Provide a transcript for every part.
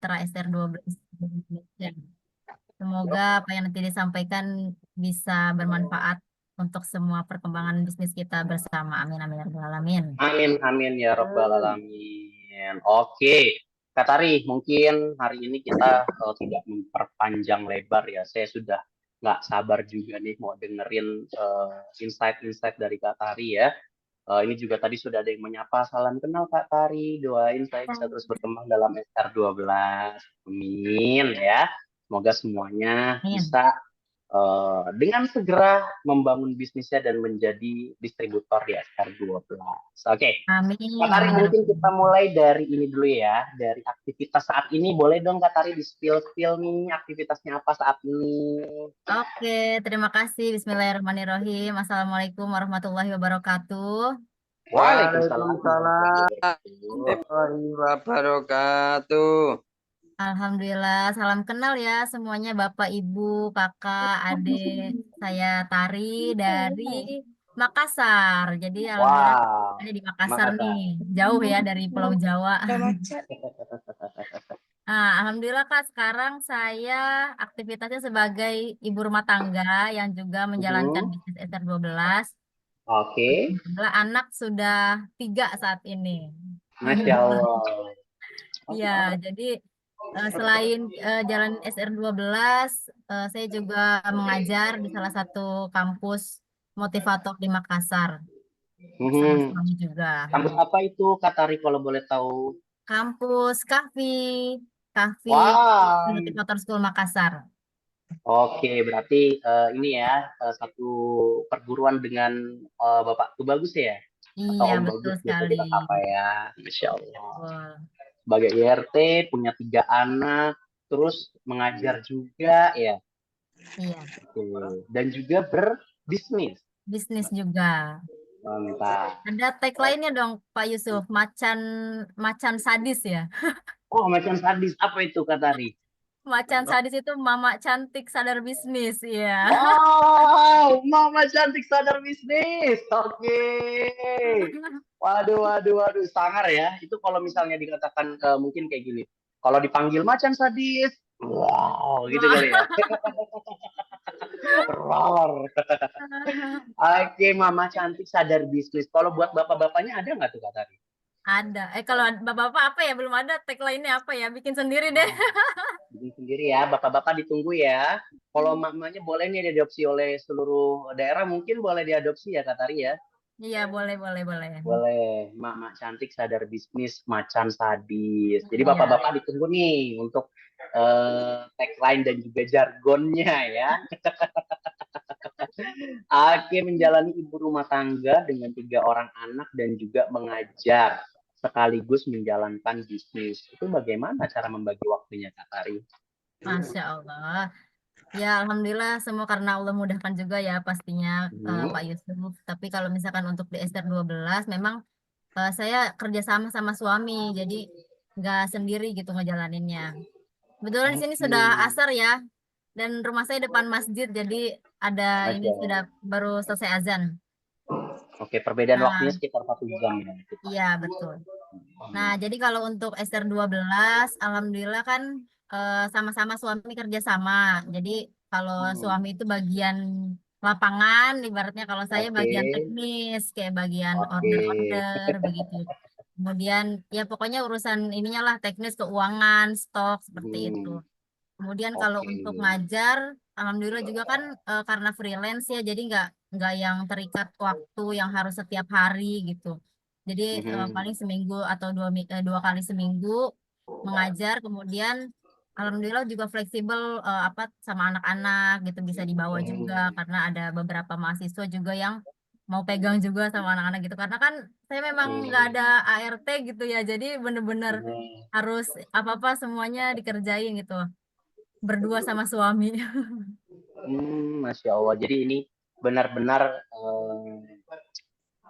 Mitra SR12 Indonesia. Semoga apa yang nanti disampaikan bisa bermanfaat untuk semua perkembangan bisnis kita bersama. Amin, amin, ya rabbal alamin. Amin, amin ya Rabbal Alamin. Oke, Kak Tari, mungkin hari ini kita tidak memperpanjang lebar ya. Saya sudah nggak sabar juga nih mau dengerin insight-insight dari Kak Tari ya. Ini juga tadi sudah ada yang menyapa, salam kenal Kak Tari, doain saya bisa terus berkembang dalam SR12. Amin ya. Semoga semuanya Amin. bisa dengan segera membangun bisnisnya dan menjadi distributor di SR12. Oke, Kak Amin, Tari amin, ya mungkin rabbal kita alamin. mulai dari ini dulu ya, dari aktivitas saat ini. Boleh dong Kak Tari di-spill-spill nih aktivitasnya apa saat ini? Oke, terima kasih. Bismillahirrahmanirrahim. Assalamualaikum warahmatullahi wabarakatuh. Waalaikumsalam warahmatullahi Waalaikumsalam wabarakatuh. warahmatullahi wabarakatuh. Alhamdulillah, salam kenal ya semuanya Bapak, Ibu, Kakak, Adik. Saya Tari dari Makassar. Jadi Alhamdulillah Wow, ada di Makassar nih. Makassar. Jauh ya dari Pulau Jawa. Nah, Alhamdulillah Kak, sekarang saya aktivitasnya sebagai ibu rumah tangga yang juga menjalankan Mhm. bisnis SR12. Oke, Alhamdulillah anak sudah 3 saat ini. Masya Allah. Iya, jadi selain jalan SR12, saya juga mengajar di salah satu kampus motivator di Makassar bersama Mhm. suami juga. Kampus apa itu Kak Tari kalau boleh tahu? Kampus Kahfi Wah, Motivator School Makassar. oke, berarti ini ya satu perguruan dengan Bapak tuh bagus ya, atau Iya, Om betul Bagus biasa sekali. kita sapa ya, Masya Allah. Betul. Sebagai IRT punya 3 anak, terus mengajar juga ya, Iya, tuh. Dan juga berbisnis. bisnis juga. Mantap. Ada tagline-nya dong, Pak Yusuf, macan macan sadis ya. Oh, macam sadis apa itu Kak Tari? Macan sadis itu mama cantik sadar bisnis, ya. Wow, Mama cantik sadar bisnis. Oke. Waduh, waduh, waduh, sangar ya. Itu kalau misalnya dikatakan mungkin kayak gini. Kalau dipanggil macan sadis, wow, gitu kali ya. Roar. Oke, Mama cantik sadar bisnis. Kalau buat bapak-bapaknya ada nggak tuh Kak tadi? Ada. Kalau bapak-bapak apa ya? Belum ada tagline-nya apa ya? Bikin sendiri deh. Oh, bikin sendiri ya, bapak-bapak ditunggu ya. Kalau mamanya boleh nih diadopsi oleh seluruh daerah, mungkin boleh diadopsi ya Kak Tari ya. Iya, boleh, boleh, boleh. Boleh, mak cantik sadar bisnis, macan sadis. Jadi Iya, bapak-bapak ditunggu nih untuk tagline dan juga jargonnya ya. Oke, menjalani ibu rumah tangga dengan 3 orang anak dan juga mengajar sekaligus menjalankan bisnis. Itu bagaimana cara membagi waktunya Kak Tari? Masya Allah. Ya, Alhamdulillah semua karena Allah mudahkan juga ya pastinya Pak Hmm. Yusuf. Tapi kalau misalkan untuk di SR12 memang saya kerjasama sama suami. Jadi nggak sendiri gitu ngejalaninnya. Kebetulan di sini sudah Oke, asar ya. Dan rumah saya depan masjid. Jadi ada ini Masya sudah Allah. baru selesai azan. Oke, perbedaan waktunya Nah, sekitar 1 jam ya. iya betul. Nah, jadi kalau untuk SR12, alhamdulillah kan sama-sama suami kerja sama. Jadi kalau Hmm. suami itu bagian lapangan, ibaratnya kalau saya Oke, bagian teknis, kayak bagian oke. order-order begitu. Kemudian ya pokoknya urusan ininya lah teknis keuangan, stok seperti itu. Hmm. Kemudian kalau Oke. untuk ngajar, alhamdulillah juga kan karena freelance ya, jadi nggak yang terikat waktu yang harus setiap hari gitu. Jadi paling Mhm. seminggu atau 2 kali seminggu mengajar, kemudian alhamdulillah juga fleksibel apa sama anak-anak gitu bisa dibawa juga Mhm. karena ada beberapa mahasiswa juga yang mau pegang juga sama anak-anak gitu. Karena kan saya memang nggak ada Mhm. ART gitu ya, jadi bener-bener Mhm. harus apa-apa semuanya dikerjain gitu berdua sama suami. Masya Allah. Jadi ini benar-benar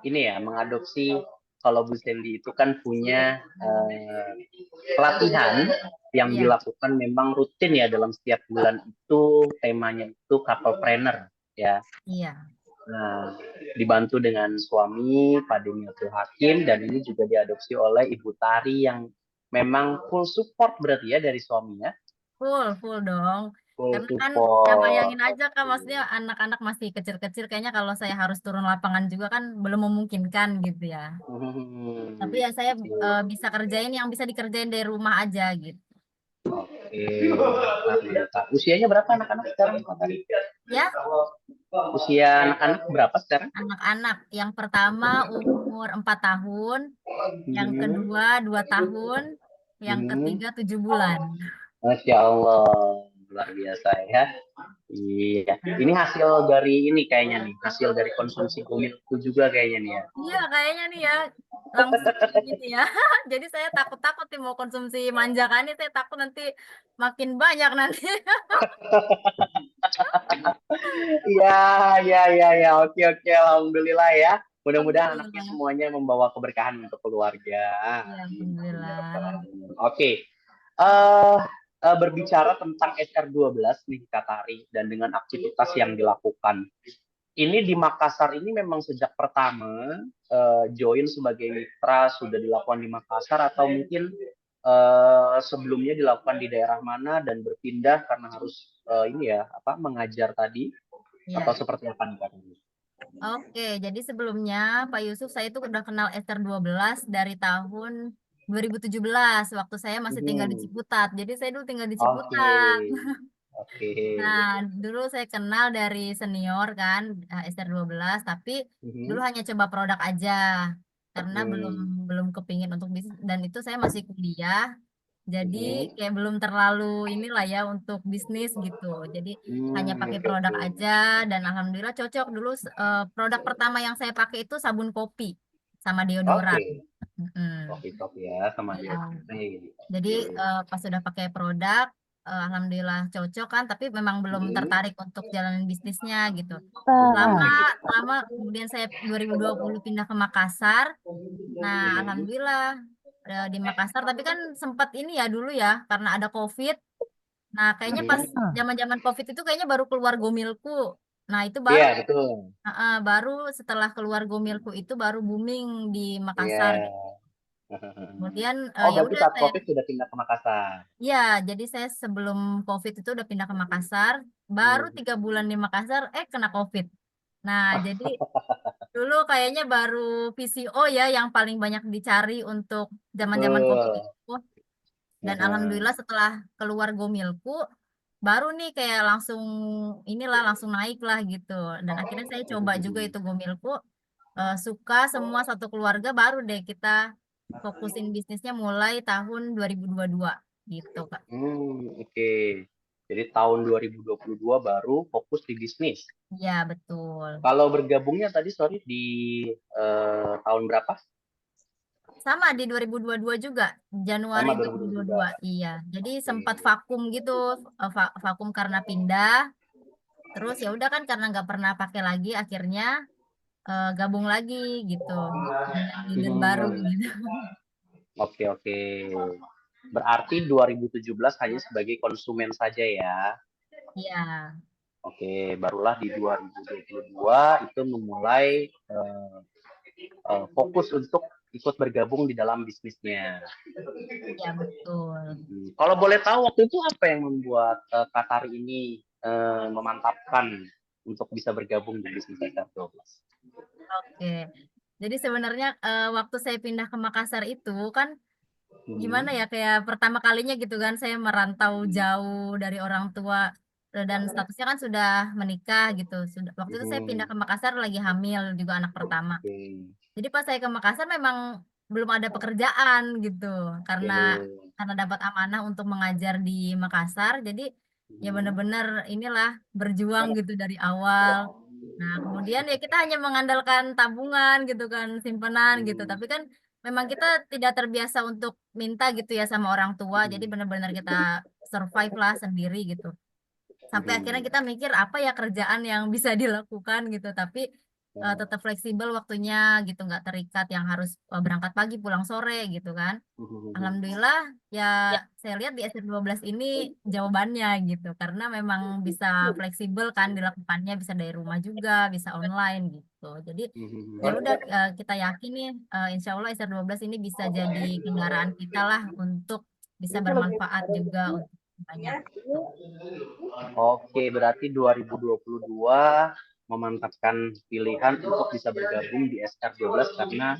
ini ya mengadopsi kalau Bu Sandy itu kan punya pelatihan yang Iya, dilakukan memang rutin ya dalam setiap bulan itu temanya itu couplepreneur ya. iya, Nah, dibantu dengan suami Pak Demiatul Hakim dan ini juga diadopsi oleh Ibu Tari yang memang full support berarti ya dari suaminya? Full dong. Full Karena kan ya support. bayangin aja kan, maksudnya anak-anak masih kecil-kecil, kayaknya kalau saya harus turun lapangan juga kan belum memungkinkan gitu ya. Tapi ya saya Oke. bisa kerjain yang bisa dikerjain dari rumah aja gitu. Kak. Usianya berapa anak-anak sekarang, Kak Tari? Ya, Usia anak-anak berapa sekarang? anak-anak yang pertama umur 4 tahun, yang kedua 2 tahun, yang Hmm. ketiga 7 bulan. Masya Allah, luar biasa ya. Iya, ini hasil dari ini kayaknya nih, hasil dari konsumsi gomilku juga kayaknya nih ya. Iya, kayaknya nih ya langsung gitu ya. Jadi saya takut-takut nih mau konsumsi manjakannya, saya takut nanti makin banyak nanti. Iya, iya, iya, iya. Oke, oke. Alhamdulillah ya. Mudah-mudahan anaknya Alhamdulillah. semuanya membawa keberkahan untuk keluarga. Iya, Amin, amin, ya alhamdulillah. Rabbal alamin. Oke. eh Berbicara tentang SR12 nih Kak Tari dan dengan aktivitas yang dilakukan. Ini di Makassar ini memang sejak pertama join sebagai mitra sudah dilakukan di Makassar atau mungkin sebelumnya dilakukan di daerah mana dan berpindah karena harus ini ya apa mengajar tadi atau Iya. seperti apa nih Kak? Oke, jadi sebelumnya Pak Yusuf saya itu udah kenal Ester 12 dari tahun 2017 waktu saya masih tinggal di Mhm. Ciputat. Jadi saya dulu tinggal di Oke, Ciputat. oke. Nah, dulu saya kenal dari senior kan, Ester 12, tapi dulu Mhm. hanya coba produk aja karena belum Mhm. belum kepingin untuk bisnis, dan itu saya masih kuliah. Jadi Mhm. kayak belum terlalu inilah ya untuk bisnis gitu. Jadi hanya pakai Oke, produk oke. aja dan alhamdulillah cocok. Dulu produk pertama yang saya pakai itu sabun kopi sama deodoran. Oke. Mm-mm. Kopi top ya sama dia. Ya. Jadi Oke. pas sudah pakai produk, alhamdulillah cocok kan, tapi memang belum Mhm. tertarik untuk jalanin bisnisnya gitu. Lama Oke. lama kemudian saya 2020 pindah ke Makassar. Nah, Mhm. alhamdulillah di Makassar, tapi kan sempat ini ya dulu ya karena ada COVID. Nah, kayaknya pas Mhm. zaman-zaman COVID itu kayaknya baru keluar Gomilku. Nah, itu Iya, baru betul. baru setelah keluar Gomilku itu baru booming di Makassar Iya. gitu. Kemudian Oh, ya berarti udah saat saya. COVID sudah pindah ke Makassar. Ya, jadi saya sebelum COVID itu udah pindah ke Makassar, baru Mhm. 3 bulan di Makassar, kena COVID. Nah, jadi dulu kayaknya baru VCO ya yang paling banyak dicari untuk zaman-zaman COVID Betul. itu. Dan Mhm. alhamdulillah setelah keluar Gomilku, baru nih kayak langsung inilah langsung naik lah gitu. Dan akhirnya saya coba juga itu Gomilku, suka semua satu keluarga, baru deh kita fokusin bisnisnya mulai tahun 2022 gitu, Kak. Oke. Jadi tahun 2022 baru fokus di bisnis. Iya, betul. Kalau bergabungnya tadi sorry di tahun berapa? Sama di 2022 juga, Januari Sama 2022. 2022. Iya. Jadi sempat Oke. vakum gitu, vakum karena pindah. Terus ya udah kan karena nggak pernah pakai lagi, akhirnya gabung lagi gitu dengan leader baru Hmm. gitu. Oke, oke. Berarti 2017 hanya sebagai konsumen saja ya. Iya, Oke, barulah di 2022 itu memulai eh, fokus untuk ikut bergabung di dalam bisnisnya. iya betul. Kalau boleh tahu waktu itu apa yang membuat Kak Tari ini memantapkan untuk bisa bergabung di bisnis SR12? Oke. Jadi sebenarnya waktu saya pindah ke Makassar itu kan gimana ya, kayak pertama kalinya gitu kan saya merantau jauh dari orang tua, dan statusnya kan sudah menikah gitu. Sudah waktu itu saya pindah ke Makassar lagi hamil juga anak pertama. Oke, Jadi pas saya ke Makassar memang belum ada pekerjaan gitu karena oke. dapat amanah untuk mengajar di Makassar. Jadi ya Hmm. benar-benar inilah berjuang gitu dari awal. Nah, kemudian ya kita hanya mengandalkan tabungan gitu kan, simpanan gitu. Hmm. Tapi kan memang kita tidak terbiasa untuk minta gitu ya sama orang tua. Jadi benar-benar kita survive lah sendiri gitu. Sampai akhirnya Hmm. kita mikir apa ya kerjaan yang bisa dilakukan gitu. Tapi tetap fleksibel waktunya gitu, nggak terikat yang harus berangkat pagi pulang sore gitu kan. Alhamdulillah ya saya lihat di SR12 ini jawabannya gitu, karena memang bisa fleksibel kan dilakukannya, bisa dari rumah juga, bisa online gitu. Jadi ya udah kita yakin nih insya Allah SR12 ini bisa jadi kendaraan kita lah untuk bisa bermanfaat juga untuk banyak. Oke, berarti 2022 memantapkan pilihan untuk bisa bergabung di SR12 karena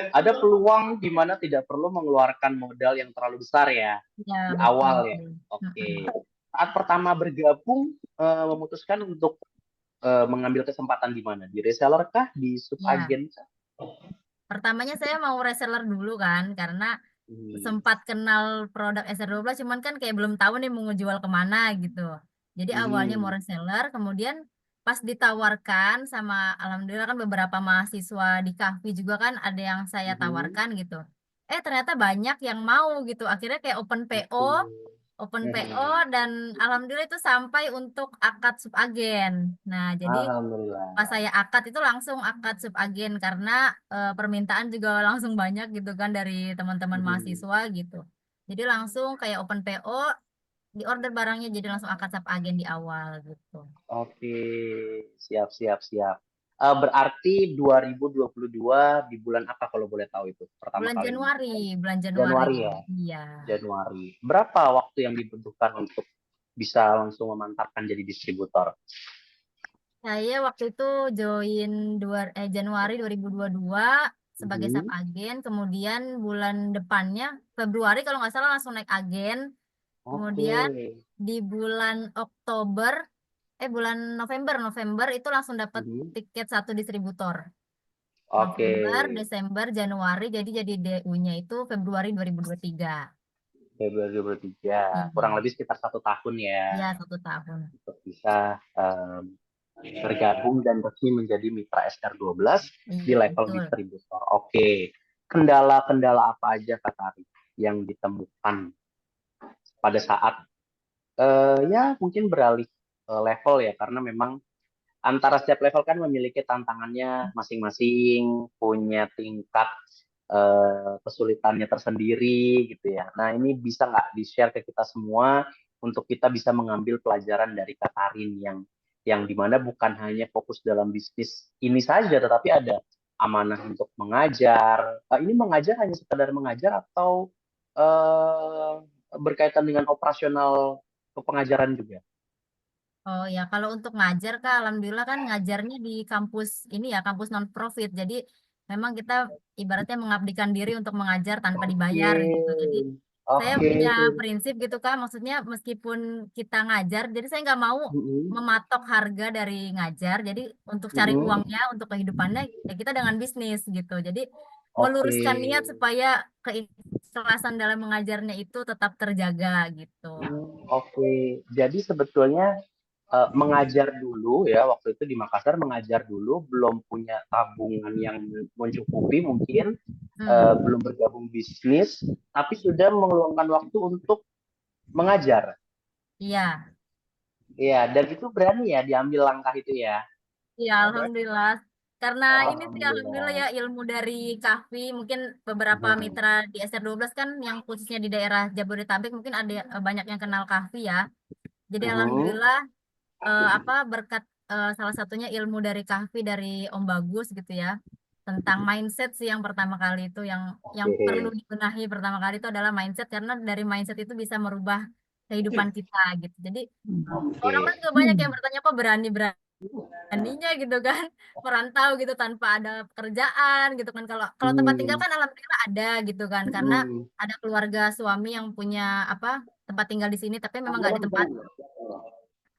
ada peluang di mana tidak perlu mengeluarkan modal yang terlalu besar ya Ya di betul. awal ya. Oke. Saat pertama bergabung memutuskan untuk mengambil kesempatan di mana? Di reseller kah? Di Ya, subagen kah? pertamanya saya mau reseller dulu kan, karena sempat kenal produk SR12, cuman kan kayak belum tahu nih mau jual kemana gitu. Jadi awalnya mau reseller, kemudian pas ditawarkan sama alhamdulillah kan beberapa mahasiswa di Kahvi juga kan ada yang saya tawarkan gitu. Ternyata banyak yang mau gitu. Akhirnya kayak open PO dan alhamdulillah itu sampai untuk akad subagen. Nah, jadi Alhamdulillah. pas saya akad itu langsung akad subagen karena permintaan juga langsung banyak gitu kan dari teman-teman mahasiswa gitu. Jadi langsung kayak open PO, di order barangnya jadi langsung akad subagen di awal gitu. Oke, siap, siap, siap. Berarti 2022 di bulan apa kalau boleh tahu itu pertama Bulan kali Januari, bulan Januari. Januari ya? Iya. Januari. Berapa waktu yang dibutuhkan untuk bisa langsung memantapkan jadi distributor? Saya waktu itu join Januari 2022 sebagai sub agen, kemudian bulan depannya Februari kalau nggak salah langsung naik agen. Oke. Kemudian di bulan Oktober, bulan November itu langsung dapat tiket satu distributor. Oke. November, Desember, Januari, jadi DU-nya itu Februari 2023. Februari 2023. Kurang lebih sekitar 1 tahun ya. Iya, 1 tahun. Untuk bisa bergabung dan resmi menjadi mitra SR12 di Iya, level betul. distributor. Oke. Kendala-kendala apa aja Kak Tari yang ditemukan pada saat ya mungkin beralih level ya, karena memang antara setiap level kan memiliki tantangannya masing-masing, punya tingkat kesulitannya tersendiri gitu ya. Nah ini bisa nggak di-share ke kita semua untuk kita bisa mengambil pelajaran dari Kak Tarin yang dimana bukan hanya fokus dalam bisnis ini saja, tetapi ada amanah untuk mengajar. Ini mengajar hanya sekadar mengajar atau berkaitan dengan operasional pengajaran juga? Oh ya, kalau untuk ngajar Kak, alhamdulillah kan ngajarnya di kampus ini ya, kampus non profit. Jadi memang kita ibaratnya mengabdikan diri untuk mengajar tanpa dibayar gitu. Jadi saya Oke. punya prinsip gitu Kak, maksudnya meskipun kita ngajar, jadi saya nggak mau mematok harga dari ngajar. Jadi untuk cari uangnya, untuk kehidupannya, ya kita dengan bisnis gitu. Jadi Oke. meluruskan niat supaya keikhlasan dalam mengajarnya itu tetap terjaga gitu. Oke. Jadi sebetulnya mengajar dulu ya, waktu itu di Makassar mengajar dulu, belum punya tabungan yang mencukupi mungkin, belum bergabung bisnis, tapi sudah meluangkan waktu untuk mengajar. Iya. Iya, dan itu berani ya diambil langkah itu ya. Ya, alhamdulillah. Karena ini sih alhamdulillah ya Alhamdulillah. ilmu dari Kahfi, mungkin beberapa mitra di SR12 kan yang khususnya di daerah Jabodetabek mungkin ada banyak yang kenal Kahfi ya. Jadi alhamdulillah apa berkat salah satunya ilmu dari Kahfi dari Om Bagus gitu ya. Tentang mindset sih yang pertama kali itu yang perlu Oke. dibenahi pertama kali itu adalah mindset, karena dari mindset itu bisa merubah kehidupan kita gitu. Jadi orang-orang juga banyak yang bertanya kok beraninya gitu kan merantau gitu tanpa ada pekerjaan gitu kan. Kalau kalau tempat tinggal kan alhamdulillah ada gitu kan, karena ada keluarga suami yang punya apa tempat tinggal di sini tapi memang nggak ditempati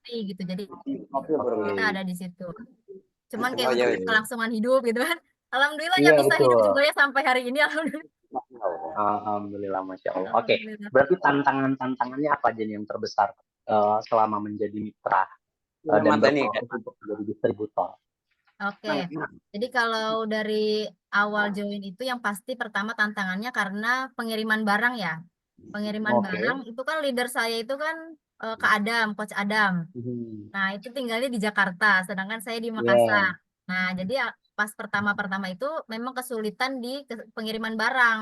gitu, jadi kita ada di situ. Cuman kayak Oh untuk ya, ya. kelangsungan hidup gitu kan, alhamdulillah ya Iya bisa hidup betul. juga ya sampai hari ini, alhamdulillah. Alhamdulillah, Masya Allah. Oke, Alhamdulillah. berarti tantangannya apa aja nih yang terbesar selama menjadi mitra dan Matanya berproses untuk menjadi distributor? Oke, jadi kalau dari awal join itu yang pasti pertama tantangannya karena pengiriman barang ya. Pengiriman barang Oke. itu kan leader saya itu kan Kak Adam, Coach Adam. Nah itu tinggalnya di Jakarta, sedangkan saya di Iya. Makassar. Nah, jadi ya pas pertama-pertama itu memang kesulitan di pengiriman barang.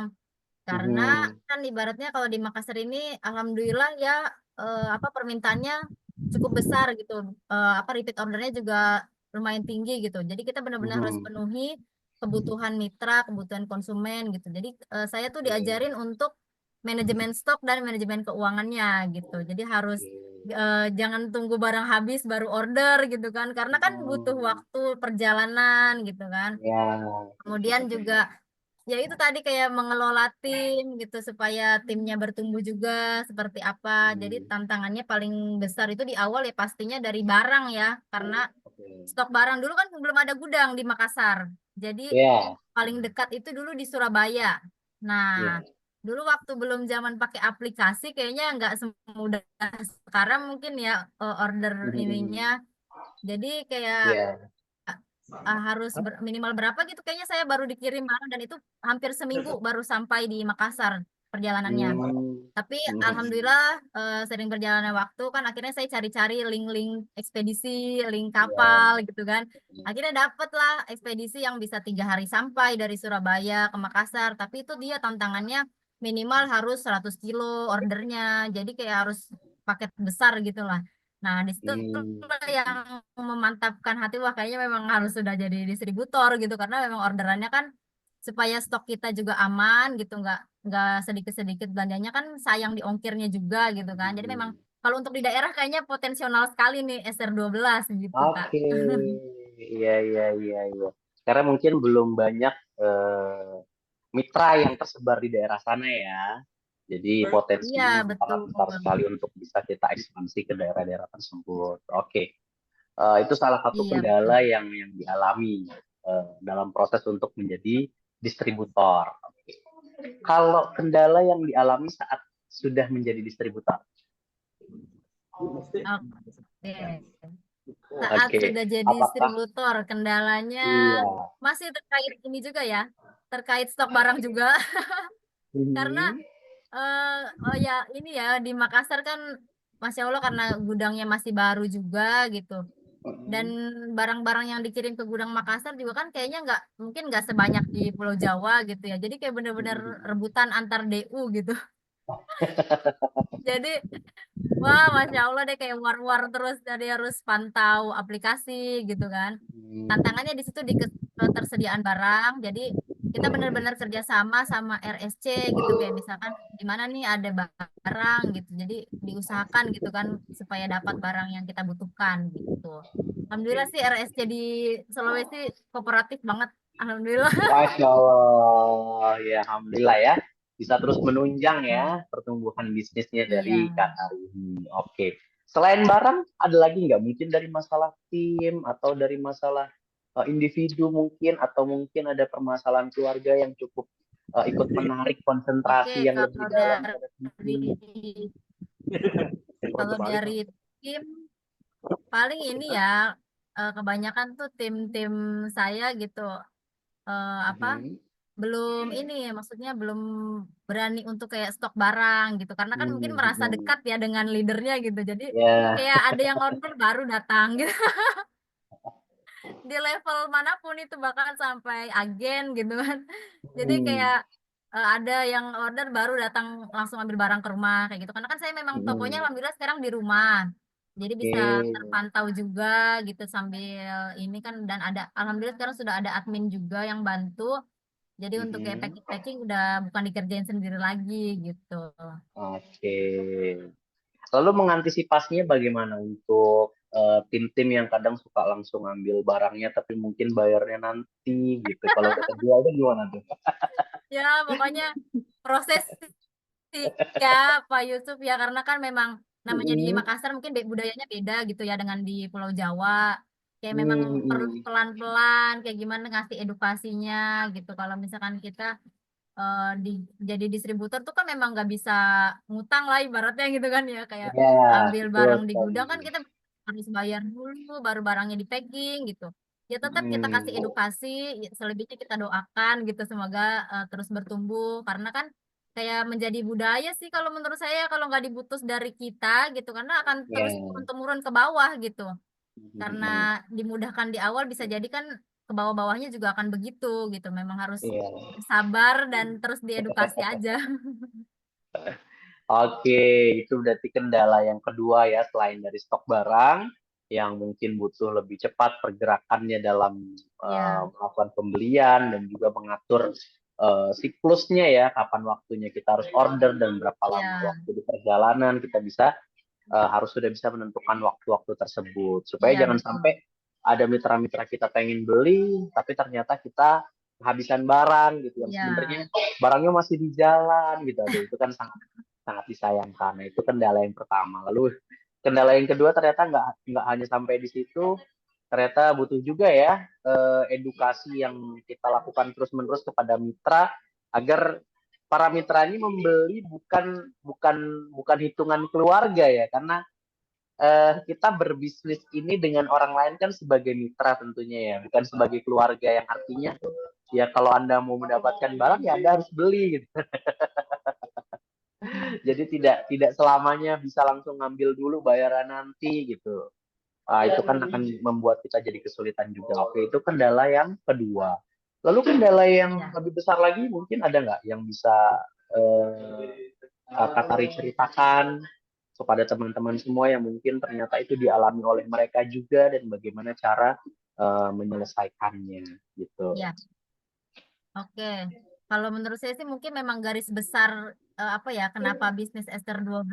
Karena Mhm. kan ibaratnya kalau di Makassar ini alhamdulillah ya apa permintaannya cukup besar gitu. Apa repeat ordernya juga lumayan tinggi gitu. Jadi kita benar-benar harus Mhm. penuhi kebutuhan mitra, kebutuhan konsumen gitu. Jadi saya tuh diajarin untuk manajemen stok dan manajemen keuangannya gitu. Jadi harus jangan tunggu barang habis baru order gitu kan. Karena kan butuh Hmm. waktu perjalanan gitu kan. Ya. Kemudian juga ya itu tadi kayak mengelola tim gitu supaya timnya bertumbuh juga seperti apa. Jadi Hmm. tantangannya paling besar itu di awal ya pastinya dari barang ya, karena Oke. stok barang dulu kan belum ada gudang di Makassar. Jadi Ya. paling dekat itu dulu di Surabaya. Nah, Ya. dulu waktu belum zaman pakai aplikasi kayaknya nggak semudah sekarang mungkin ya order ininya. Mhm. Jadi kayak Ya. harus minimal berapa gitu kayaknya saya baru dikirim barang dan itu hampir seminggu baru sampai di Makassar perjalanannya. Hmm. Tapi Mhm. alhamdulillah sering berjalannya waktu kan akhirnya saya cari-cari link-link ekspedisi, link kapal Ya. gitu kan. Akhirnya dapet lah ekspedisi yang bisa 3 hari sampai dari Surabaya ke Makassar. Tapi itu dia tantangannya minimal harus 100 kilo ordernya. Jadi kayak harus paket besar gitu lah. Nah, di situ Hmm. yang memantapkan hati wah kayaknya memang harus sudah jadi distributor gitu karena memang orderannya kan supaya stok kita juga aman gitu nggak sedikit-sedikit belanjanya kan sayang di ongkirnya juga gitu kan. Jadi memang Hmm. kalau untuk di daerah kayaknya potensial sekali nih SR12 gitu, Kak. Oke, iya iya iya iya. Karena mungkin belum banyak mitra yang tersebar di daerah sana ya. Jadi Iya, potensinya sangat betul. besar sekali untuk bisa kita ekspansi ke daerah-daerah tersebut. Oke, itu salah satu Iya, betul. kendala yang dialami dalam proses untuk menjadi distributor. Oke. Kalau kendala yang dialami saat sudah menjadi distributor. Oke. Saat Oke, sudah jadi apakah distributor, kendalanya iya. masih terkait ini juga ya, terkait stok barang juga. Karena Mhm. oh ya ini ya di Makassar kan Masya Allah karena gudangnya masih baru juga gitu. Dan barang-barang yang dikirim ke gudang Makassar juga kan kayaknya nggak mungkin nggak sebanyak di Pulau Jawa gitu ya. Jadi kayak bener-bener rebutan antar DU gitu. Jadi wah Masya Allah deh kayak war-war terus jadi harus pantau aplikasi gitu kan. Tantangannya di situ di ketersediaan barang. Jadi kita benar-benar kerjasama sama RSC gitu kayak misalkan di mana nih ada barang gitu. Jadi diusahakan gitu kan supaya dapat barang yang kita butuhkan gitu. Alhamdulillah sih RSC di Sulawesi kooperatif banget. Alhamdulillah. Masya Allah, ya Alhamdulillah ya. Bisa terus menunjang ya pertumbuhan bisnisnya Iya. dari Qatar ini. Oke. Selain barang, ada lagi nggak? Mungkin dari masalah tim atau dari masalah individu mungkin, atau mungkin ada permasalahan keluarga yang cukup ikut menarik Oke, konsentrasi yang lebih kalau dalam pada dari bisnis. kalau dari tim paling ini ya kebanyakan tuh tim-tim saya gitu apa Mhm. belum ini maksudnya belum berani untuk kayak stok barang gitu karena kan mungkin merasa Mhm. dekat ya dengan leadernya gitu jadi Ya. kayak ada yang order baru datang gitu di level manapun itu bahkan sampai agen gitu kan jadi Hmm. kayak ada yang order baru datang langsung ambil barang ke rumah kayak gitu karena kan saya memang tokonya Mhm. alhamdulillah sekarang di rumah jadi bisa Oke. terpantau juga gitu sambil ini kan dan ada alhamdulillah sekarang sudah ada admin juga yang bantu jadi untuk kayak Mhm. packing-packing udah bukan dikerjain sendiri lagi gitu. Oke. Lalu mengantisipasinya bagaimana untuk tim-tim yang kadang suka langsung ambil barangnya tapi mungkin bayarnya nanti gitu. Kalau udah kejual tuh gimana tuh? Ya pokoknya proses sih ya Pak Yusuf ya karena kan memang namanya di Mm-mm. Makassar mungkin budayanya beda gitu ya dengan di Pulau Jawa. Kayak memang perlu Mm-mm. pelan-pelan kayak gimana ngasih edukasinya gitu. Kalau misalkan kita eh, di jadi distributor tuh kan memang nggak bisa ngutang lah ibaratnya gitu kan ya kayak Ya, ambil betul barang di sekali. gudang kan kita harus bayar dulu baru barangnya di packing gitu. Ya tetap kita kasih Mm. edukasi, ya, selebihnya kita doakan gitu semoga terus bertumbuh karena kan kayak menjadi budaya sih kalau menurut saya kalau nggak diputus dari kita gitu karena akan terus Ya. turun temurun ke bawah gitu karena Mm-mm. dimudahkan di awal bisa jadi kan ke bawah-bawahnya juga akan begitu gitu. Memang harus Iya. sabar dan terus diedukasi aja. Oke, itu berarti kendala yang kedua ya, selain dari stok barang yang mungkin butuh lebih cepat pergerakannya dalam Ya, melakukan pembelian dan juga mengatur siklusnya ya, kapan waktunya kita harus order dan berapa lama ya, waktu di perjalanan kita bisa harus sudah bisa menentukan waktu-waktu tersebut supaya iya jangan betul. sampai ada mitra-mitra kita pengen beli tapi ternyata kita kehabisan barang gitu yang Ya, sebenarnya barangnya masih di jalan gitu. Aduh, itu kan sangat sangat disayangkan. Nah, itu kendala yang pertama. Lalu kendala yang kedua ternyata nggak hanya sampai di situ, ternyata butuh juga ya edukasi yang kita lakukan terus-menerus kepada mitra agar para mitra ini membeli bukan bukan bukan hitungan keluarga ya, karena kita berbisnis ini dengan orang lain kan sebagai mitra tentunya ya, bukan sebagai keluarga yang artinya ya kalau Anda mau mendapatkan barang ya Anda harus beli gitu. Jadi tidak selamanya bisa langsung ngambil dulu bayaran nanti gitu. Itu kan akan membuat kita jadi kesulitan juga. Oke, itu kendala yang kedua. Lalu kendala yang ya. lebih besar lagi mungkin ada nggak yang bisa Kak Tari ceritakan kepada teman-teman semua yang mungkin ternyata itu dialami oleh mereka juga dan bagaimana cara menyelesaikannya gitu. Ya, oke. Kalau menurut saya sih mungkin memang garis besar apa ya, kenapa bisnis SR12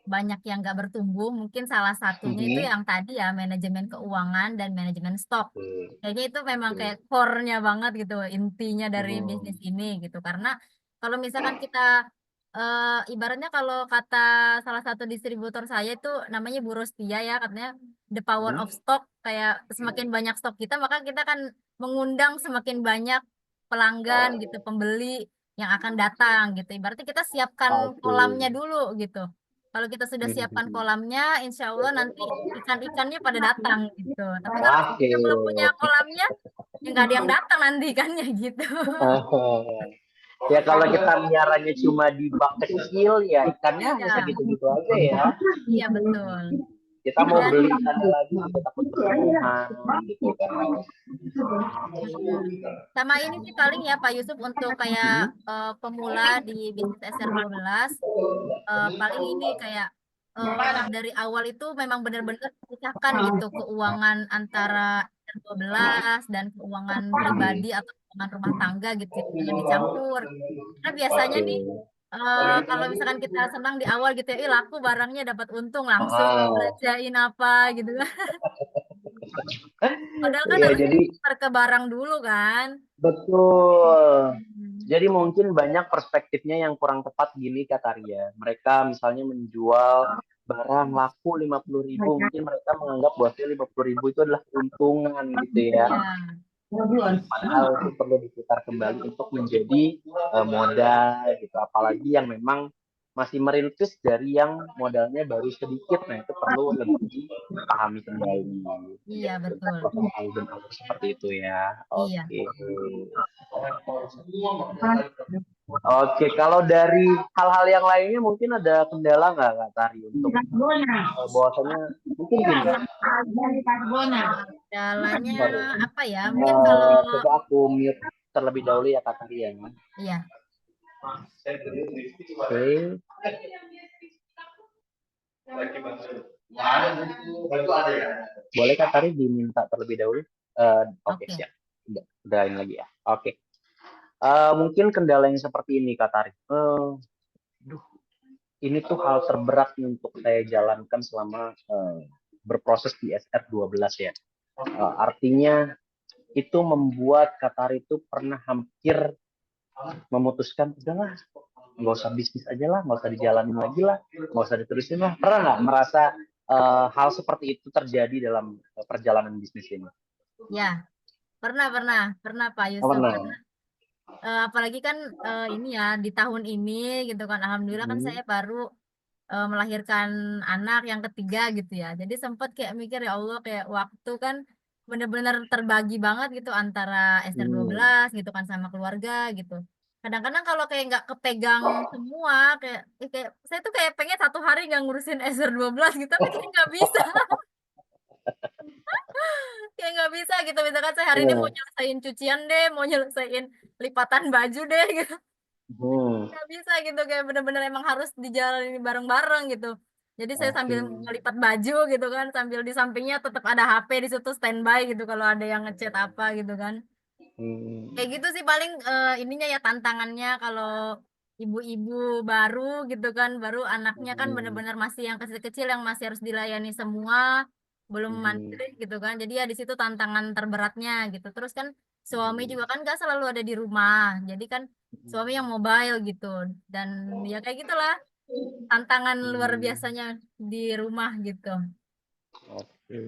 banyak yang nggak bertumbuh, mungkin salah satunya itu Mhm. yang tadi ya, manajemen keuangan dan manajemen stok. Oke. Kayaknya itu memang Oke. kayak core-nya banget gitu, intinya dari bisnis Hmm. ini gitu. Karena kalau misalkan kita ibaratnya kalau kata salah satu distributor saya itu namanya Bu Rostia ya, katanya the power of Hmm. stock, kayak semakin banyak stok kita maka kita kan mengundang semakin banyak pelanggan gitu, pembeli yang akan datang gitu. Ibaratnya kita siapkan Oke. kolamnya dulu gitu. Kalau kita sudah siapkan kolamnya, insya Allah nanti ikan-ikannya pada datang gitu. Tapi kalau Oke. kita belum punya kolamnya, ya nggak ada yang datang nanti ikannya gitu. Ya kalau kita miaranya cuma di bak kecil ya ikannya hanya Iya, segitu-gitu aja ya. iya betul. Kita mau Dan beli ikannya lagi juga takut kesubuhan gitu kan. mm, sama ini sih paling ya Pak Yusuf untuk kayak pemula di bisnis SR12, paling ini kayak dari awal itu memang benar-benar pisahkan gitu keuangan antara R12 dan keuangan pribadi atau keuangan rumah tangga gitu ya. Jangan dicampur. Karena biasanya Oke. nih kalau misalkan kita senang di awal gitu ya, ih laku barangnya dapat untung langsung Ah, belanjain apa gitu kan. Padahal kan ya harusnya jadi start ke barang dulu kan. betul. Hmm. Jadi mungkin banyak perspektifnya yang kurang tepat gini Kak Arya. Mereka misalnya menjual barang laku 50.000, mungkin mereka menganggap bahwa 50.000 itu adalah keuntungan gitu ya. Ya, Padahal itu perlu diputar kembali untuk menjadi modal gitu. Apalagi yang memang masih merintis dari yang modalnya baru sedikit, nah itu perlu lebih dipahami kembali. iya Untuk betul. proses alur seperti itu ya. Iya. Oke. Oke, kalau dari hal-hal yang lainnya mungkin ada kendala nggak Kak Tari untuk bahwasanya mungkin gini. Jalannya Sorry. apa ya? Mungkin kalau Coba aku mute terlebih dahulu ya Kak Tari ya. iya, Oke. Boleh Kak Tari diminta terlebih dahulu? Oke, oke. siap. Udah ini lagi ya. Oke. Mungkin kendala yang seperti ini Kak Tari. Duh, ini tuh hal terberat untuk saya jalankan selama berproses di SR12 ya. Artinya itu membuat Kak Tari itu pernah hampir memutuskan, udahlah, nggak usah bisnis aja lah, nggak usah dijalanin lagi lah, nggak usah diterusin lah. Pernah nggak merasa hal seperti itu terjadi dalam perjalanan bisnis ini? Ya, pernah Pak Oh, Yusuf. Karena pernah. apalagi kan ini ya di tahun ini gitu kan, alhamdulillah kan saya baru melahirkan anak yang ketiga gitu ya. Jadi sempat kayak mikir ya Allah kayak waktu kan bener-bener terbagi banget gitu antara SR12 gitu kan sama keluarga gitu. Kadang-kadang kalau kayak nggak kepegang semua kayak saya tuh kayak pengen satu hari nggak ngurusin SR12 gitu tapi kayak nggak bisa. kayak nggak bisa gitu. Misalkan saya hari ini mau Iya. nyelesain cucian deh, mau nyelesain lipatan baju deh gitu. Hmm. Nggak bisa gitu, kayak bener-bener emang harus dijalani bareng-bareng gitu. Jadi saya sambil Oke. ngelipat baju gitu kan, sambil di sampingnya tetap ada HP di situ standby gitu kalau ada yang ngechat apa gitu kan. Kayak Hmm. gitu sih paling ininya ya tantangannya kalau ibu-ibu baru gitu kan, baru anaknya kan Hmm. bener-bener masih yang kecil-kecil yang masih harus dilayani semua, belum Hmm. mandiri gitu kan. Jadi ya di situ tantangan terberatnya gitu. Terus kan suami juga kan gak selalu ada di rumah. Jadi kan suami yang mobile gitu. Dan ya kayak gitulah tantangan luar Hmm. biasanya di rumah gitu. Oke.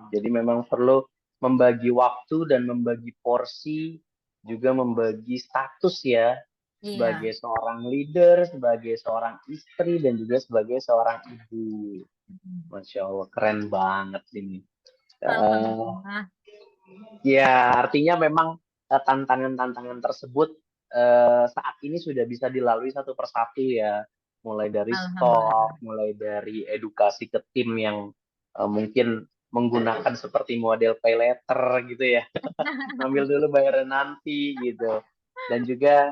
Jadi memang perlu membagi waktu dan membagi porsi, juga membagi status ya, Iya. sebagai seorang leader, sebagai seorang istri, dan juga sebagai seorang ibu. Masya Allah, keren banget ini. Eh, Alhamdulillah. Ya, artinya memang tantangan-tantangan tersebut saat ini sudah bisa dilalui satu persatu ya. Mulai dari Alhamdulillah. stok, mulai dari edukasi ke tim yang mungkin menggunakan seperti model pay letter gitu ya. Ngambil dulu bayaran nanti gitu. Dan juga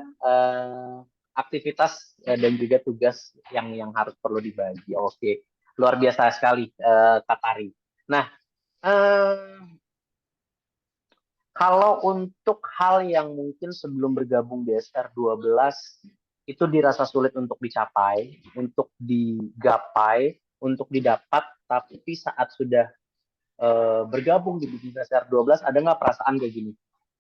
aktivitas dan juga tugas yang harus perlu dibagi. Oke, luar biasa sekali Kak Tari. Nah, eh, kalau untuk hal yang mungkin sebelum bergabung di SR12 itu dirasa sulit untuk dicapai, untuk digapai, untuk didapat, tapi saat sudah bergabung di bisnis SR12 ada nggak perasaan kayak gini?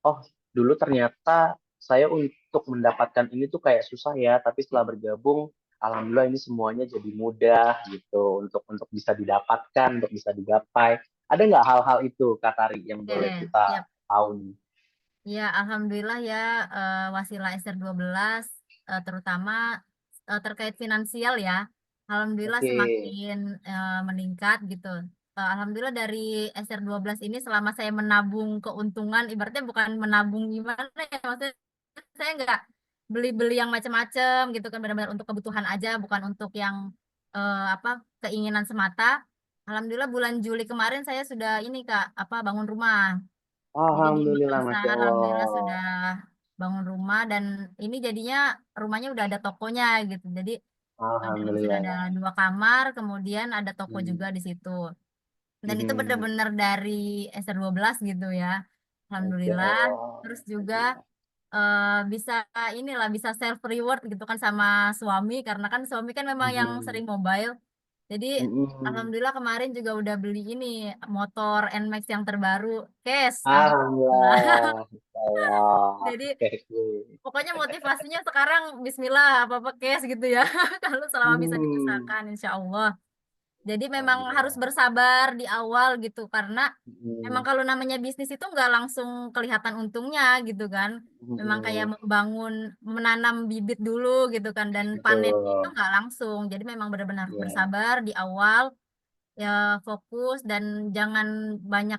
Oh, dulu ternyata saya untuk mendapatkan ini tuh kayak susah ya, tapi setelah bergabung, alhamdulillah ini semuanya jadi mudah gitu untuk bisa didapatkan, untuk bisa digapai. Ada nggak hal-hal itu, Kak Tari, yang boleh Oke, kita siap. tahu nih? Ya, alhamdulillah ya wasilah SR12 terutama terkait finansial ya. Alhamdulillah Oke. semakin meningkat gitu. Alhamdulillah dari SR12 ini selama saya menabung keuntungan, ibaratnya bukan menabung gimana ya, maksudnya saya nggak beli-beli yang macam-macam gitu kan, benar-benar untuk kebutuhan aja, bukan untuk yang apa keinginan semata. Alhamdulillah bulan Juli kemarin saya sudah ini Kak, apa bangun rumah. Jadi di Alhamdulillah, Masya Makassar, alhamdulillah Allah. sudah bangun rumah dan ini jadinya rumahnya udah ada tokonya gitu. Jadi sudah ada Alhamdulillah. 2 kamar, kemudian ada toko juga Hmm. di situ. Dan itu Hmm. benar-benar dari SR12 gitu ya. Masya Alhamdulillah. Allah. Terus juga bisa inilah bisa self reward gitu kan sama suami karena kan suami kan memang yang Hmm. sering mobile. Jadi Hmm. alhamdulillah kemarin juga udah beli ini motor NMAX yang terbaru, cash. Alhamdulillah. Alhamdulillah. Masya Allah. Jadi Oke. pokoknya motivasinya sekarang Bismillah apa-apa cash gitu ya. Kalau selama bisa Hmm. diusahakan insya Allah. Jadi memang harus Alhamdulillah. bersabar di awal gitu karena memang Hmm. kalau namanya bisnis itu nggak langsung kelihatan untungnya gitu kan. Memang kayak Hmm. membangun, menanam bibit dulu gitu kan dan panennya itu Betul. nggak langsung. Jadi memang benar-benar harus Ya. bersabar di awal, ya fokus dan jangan banyak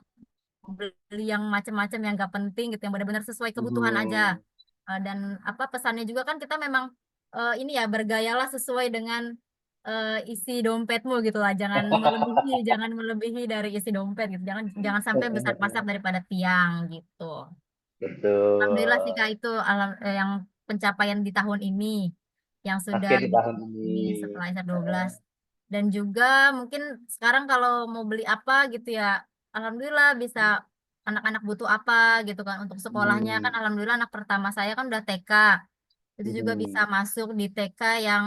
beli yang macam-macam yang nggak penting gitu, yang benar-benar sesuai kebutuhan aja. Hmm. Dan apa pesannya juga kan kita memang ini ya bergayalah sesuai dengan isi dompetmu gitu lah, jangan melebihi dari isi dompet gitu, jangan jangan sampai besar-besar daripada tiang gitu. Alhamdulillah sih Kak Betul. itu yang pencapaian di tahun ini yang sudah Oke, di tahun ini. ini setelah SR12. Dan juga mungkin sekarang kalau mau beli apa gitu ya, alhamdulillah bisa anak-anak butuh apa gitu kan untuk sekolahnya kan Hmm. alhamdulillah anak pertama saya kan udah TK. Itu juga bisa Hmm. masuk di TK yang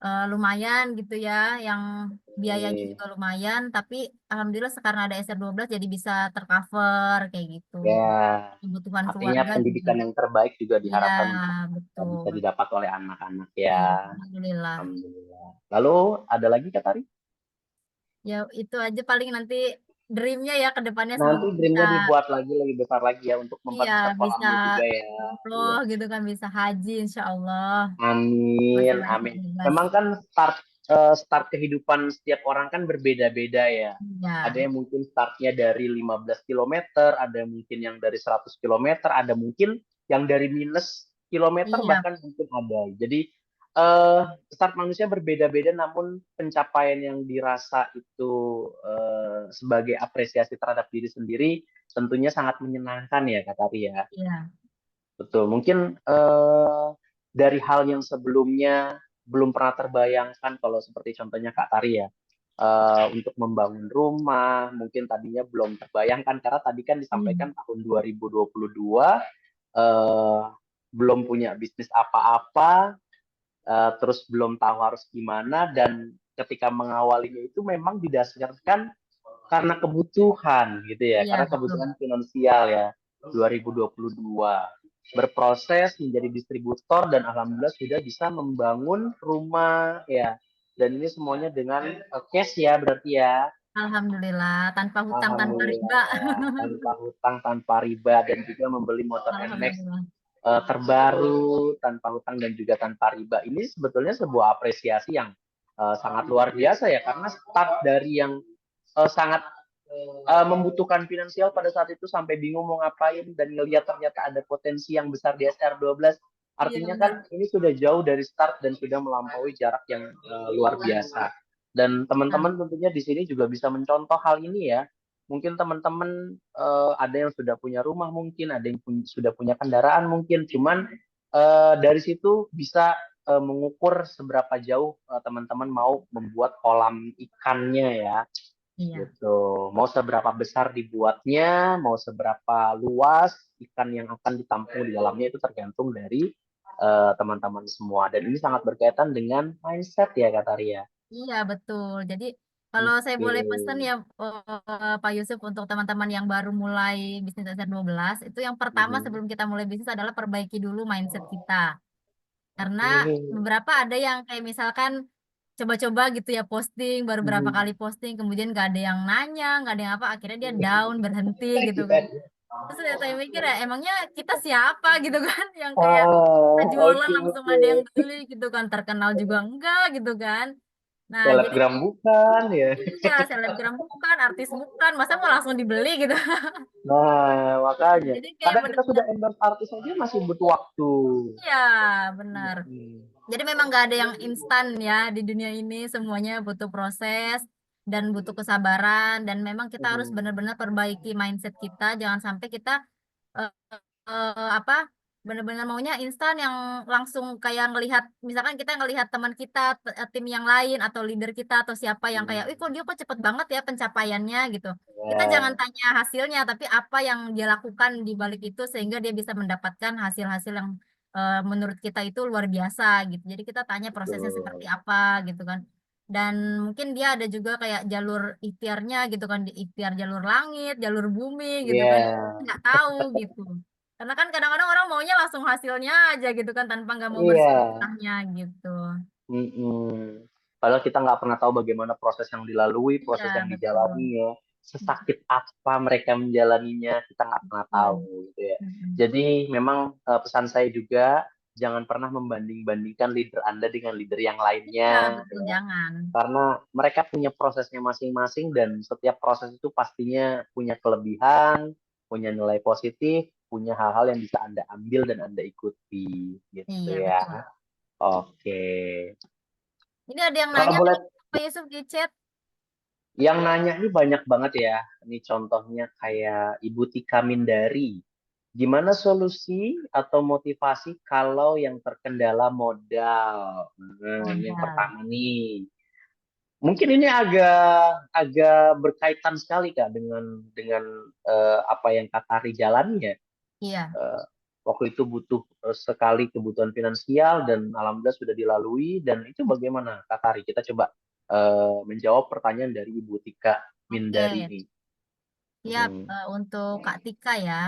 lumayan gitu ya, yang biayanya Oke. juga lumayan tapi alhamdulillah sekarang ada SR12 jadi bisa tercover kayak gitu. Ya, Kebutuhan artinya keluarga juga. pendidikan yang terbaik juga Iya, diharapkan untuk bisa betul. didapat oleh anak-anak Iya, ya. alhamdulillah. Alhamdulillah. Lalu ada lagi Kak Tari? Ya, itu aja paling nanti dreamnya ya ke depannya Nanti semoga bisa, dreamnya dibuat lagi lebih besar lagi ya untuk iya, membantu bisa sekolahmu juga ya. umroh Iya. gitu kan, bisa haji insya Allah. Amin, Masalah amin. S12. Memang kan start kehidupan setiap orang kan berbeda-beda ya. Ada Ya, yang mungkin startnya dari 15 kilometer, ada mungkin yang dari 100 kilometer, ada mungkin yang dari minus kilometer iya, bahkan mungkin ada. Jadi start manusia berbeda-beda namun pencapaian yang dirasa itu sebagai apresiasi terhadap diri sendiri tentunya sangat menyenangkan ya Kak Tari ya. Iya. Betul. Mungkin dari hal yang sebelumnya belum pernah terbayangkan kalau seperti contohnya Kak Tari ya. Untuk membangun rumah, mungkin tadinya belum terbayangkan karena tadi kan Iya. disampaikan tahun 2022 eh, belum punya bisnis apa-apa, terus belum tahu harus gimana dan ketika mengawalinya itu memang didasarkan karena kebutuhan gitu ya, Iya, karena betul. kebutuhan finansial ya 2022 berproses menjadi distributor dan alhamdulillah sudah bisa membangun rumah ya dan ini semuanya dengan cash ya berarti ya. Alhamdulillah, tanpa hutang, tanpa riba. Alhamdulillah tanpa hutang tanpa riba dan juga membeli motor NMAX Alhamdulillah. terbaru tanpa hutang dan juga tanpa riba. Ini sebetulnya sebuah apresiasi yang sangat luar biasa ya karena start dari yang sangat membutuhkan finansial pada saat itu sampai bingung mau ngapain dan ngelihat ternyata ada potensi yang besar di SR12. Iya, Artinya benar. kan ini sudah jauh dari start dan sudah melampaui jarak yang luar biasa. Dan teman-teman tentunya di sini juga bisa mencontoh hal ini ya. Mungkin teman-teman ada yang sudah punya rumah mungkin, ada yang sudah punya kendaraan mungkin. Cuman dari situ bisa mengukur seberapa jauh teman-teman mau membuat kolam ikannya ya. Iya. Gitu. Mau seberapa besar dibuatnya, mau seberapa luas ikan yang akan ditampung di dalamnya itu tergantung dari teman-teman semua. Dan ini sangat berkaitan dengan mindset ya Kak Taria. Iya, betul. Jadi kalau saya Oke. boleh pesan ya Pak Yusuf untuk teman-teman yang baru mulai bisnis SR12, itu yang pertama Mhm. sebelum kita mulai bisnis adalah perbaiki dulu mindset kita. Karena Oke. beberapa ada yang kayak misalkan coba-coba gitu ya posting, baru berapa kali Mhm. posting, kemudian gak ada yang nanya, gak ada yang apa, akhirnya dia down, berhenti gitu kan. Iya. Terus saya mikir ya, emangnya kita siapa gitu kan, yang kayak kita Oh, jualan oke langsung oke. ada yang beli gitu kan, terkenal juga enggak gitu kan. Nah, jadi Selebgram bukan ya. iya, selebgram bukan, artis bukan, masa mau langsung dibeli gitu. Nah, makanya. Jadi kayak Kadang kita bener-bener, sudah endorse artis aja masih butuh waktu. iya, benar. Mhm. Jadi memang nggak ada yang instan ya di dunia ini, semuanya butuh proses dan butuh kesabaran dan memang kita harus Mhm. benar-benar perbaiki mindset kita, jangan sampai kita eh, apa benar-benar maunya instan yang langsung kayak ngelihat misalkan kita ngelihat teman kita tim yang lain atau leader kita atau siapa yang kayak, Mhm. kok dia kok cepet banget ya pencapaiannya gitu. Kita jangan Ya, tanya hasilnya, tapi apa yang dia lakukan di balik itu sehingga dia bisa mendapatkan hasil-hasil yang menurut kita itu luar biasa gitu. Jadi kita tanya prosesnya seperti betul. apa gitu kan. Dan mungkin dia ada juga kayak jalur ikhtiarnya gitu kan, di ikhtiar jalur langit, jalur bumi gitu kan. Iya, Nggak tahu gitu. Karena kan kadang-kadang orang maunya langsung hasilnya aja gitu kan tanpa nggak mau iya. bersusahnya gitu. Mm-mm. Padahal kita nggak pernah tahu bagaimana proses yang dilalui, Iya, proses yang betul. dijalani ya. Sesakit apa mereka menjalaninya, kita nggak pernah tahu Betul. gitu ya. Mm-mm. Jadi memang pesan saya juga jangan pernah membanding-bandingkan leader Anda dengan leader yang Iya, lainnya betul, ya. jangan. Karena mereka punya prosesnya masing-masing dan setiap proses itu pastinya punya kelebihan, punya nilai positif, punya hal-hal yang bisa Anda ambil dan Anda ikuti gitu Iya, ya. betul. Oke. Ini ada yang Kalau nanya boleh nih, Pak Yusuf di chat. yang nanya ini banyak banget ya. Ini contohnya kayak Ibu Tika Mindari. Gimana solusi atau motivasi kalau yang terkendala modal? Nah, ini yang Modal. pertama nih. Mungkin ini agak agak berkaitan sekali Kak dengan apa yang Kak Tari jalani ya. Iya. Eh, Waktu itu butuh sekali kebutuhan finansial dan alhamdulillah sudah dilalui dan itu bagaimana Kak Tari? Kita coba menjawab pertanyaan dari Ibu Tika Mindari Oke. ini. Siap. Hmm. Untuk Kak Tika ya. Ya.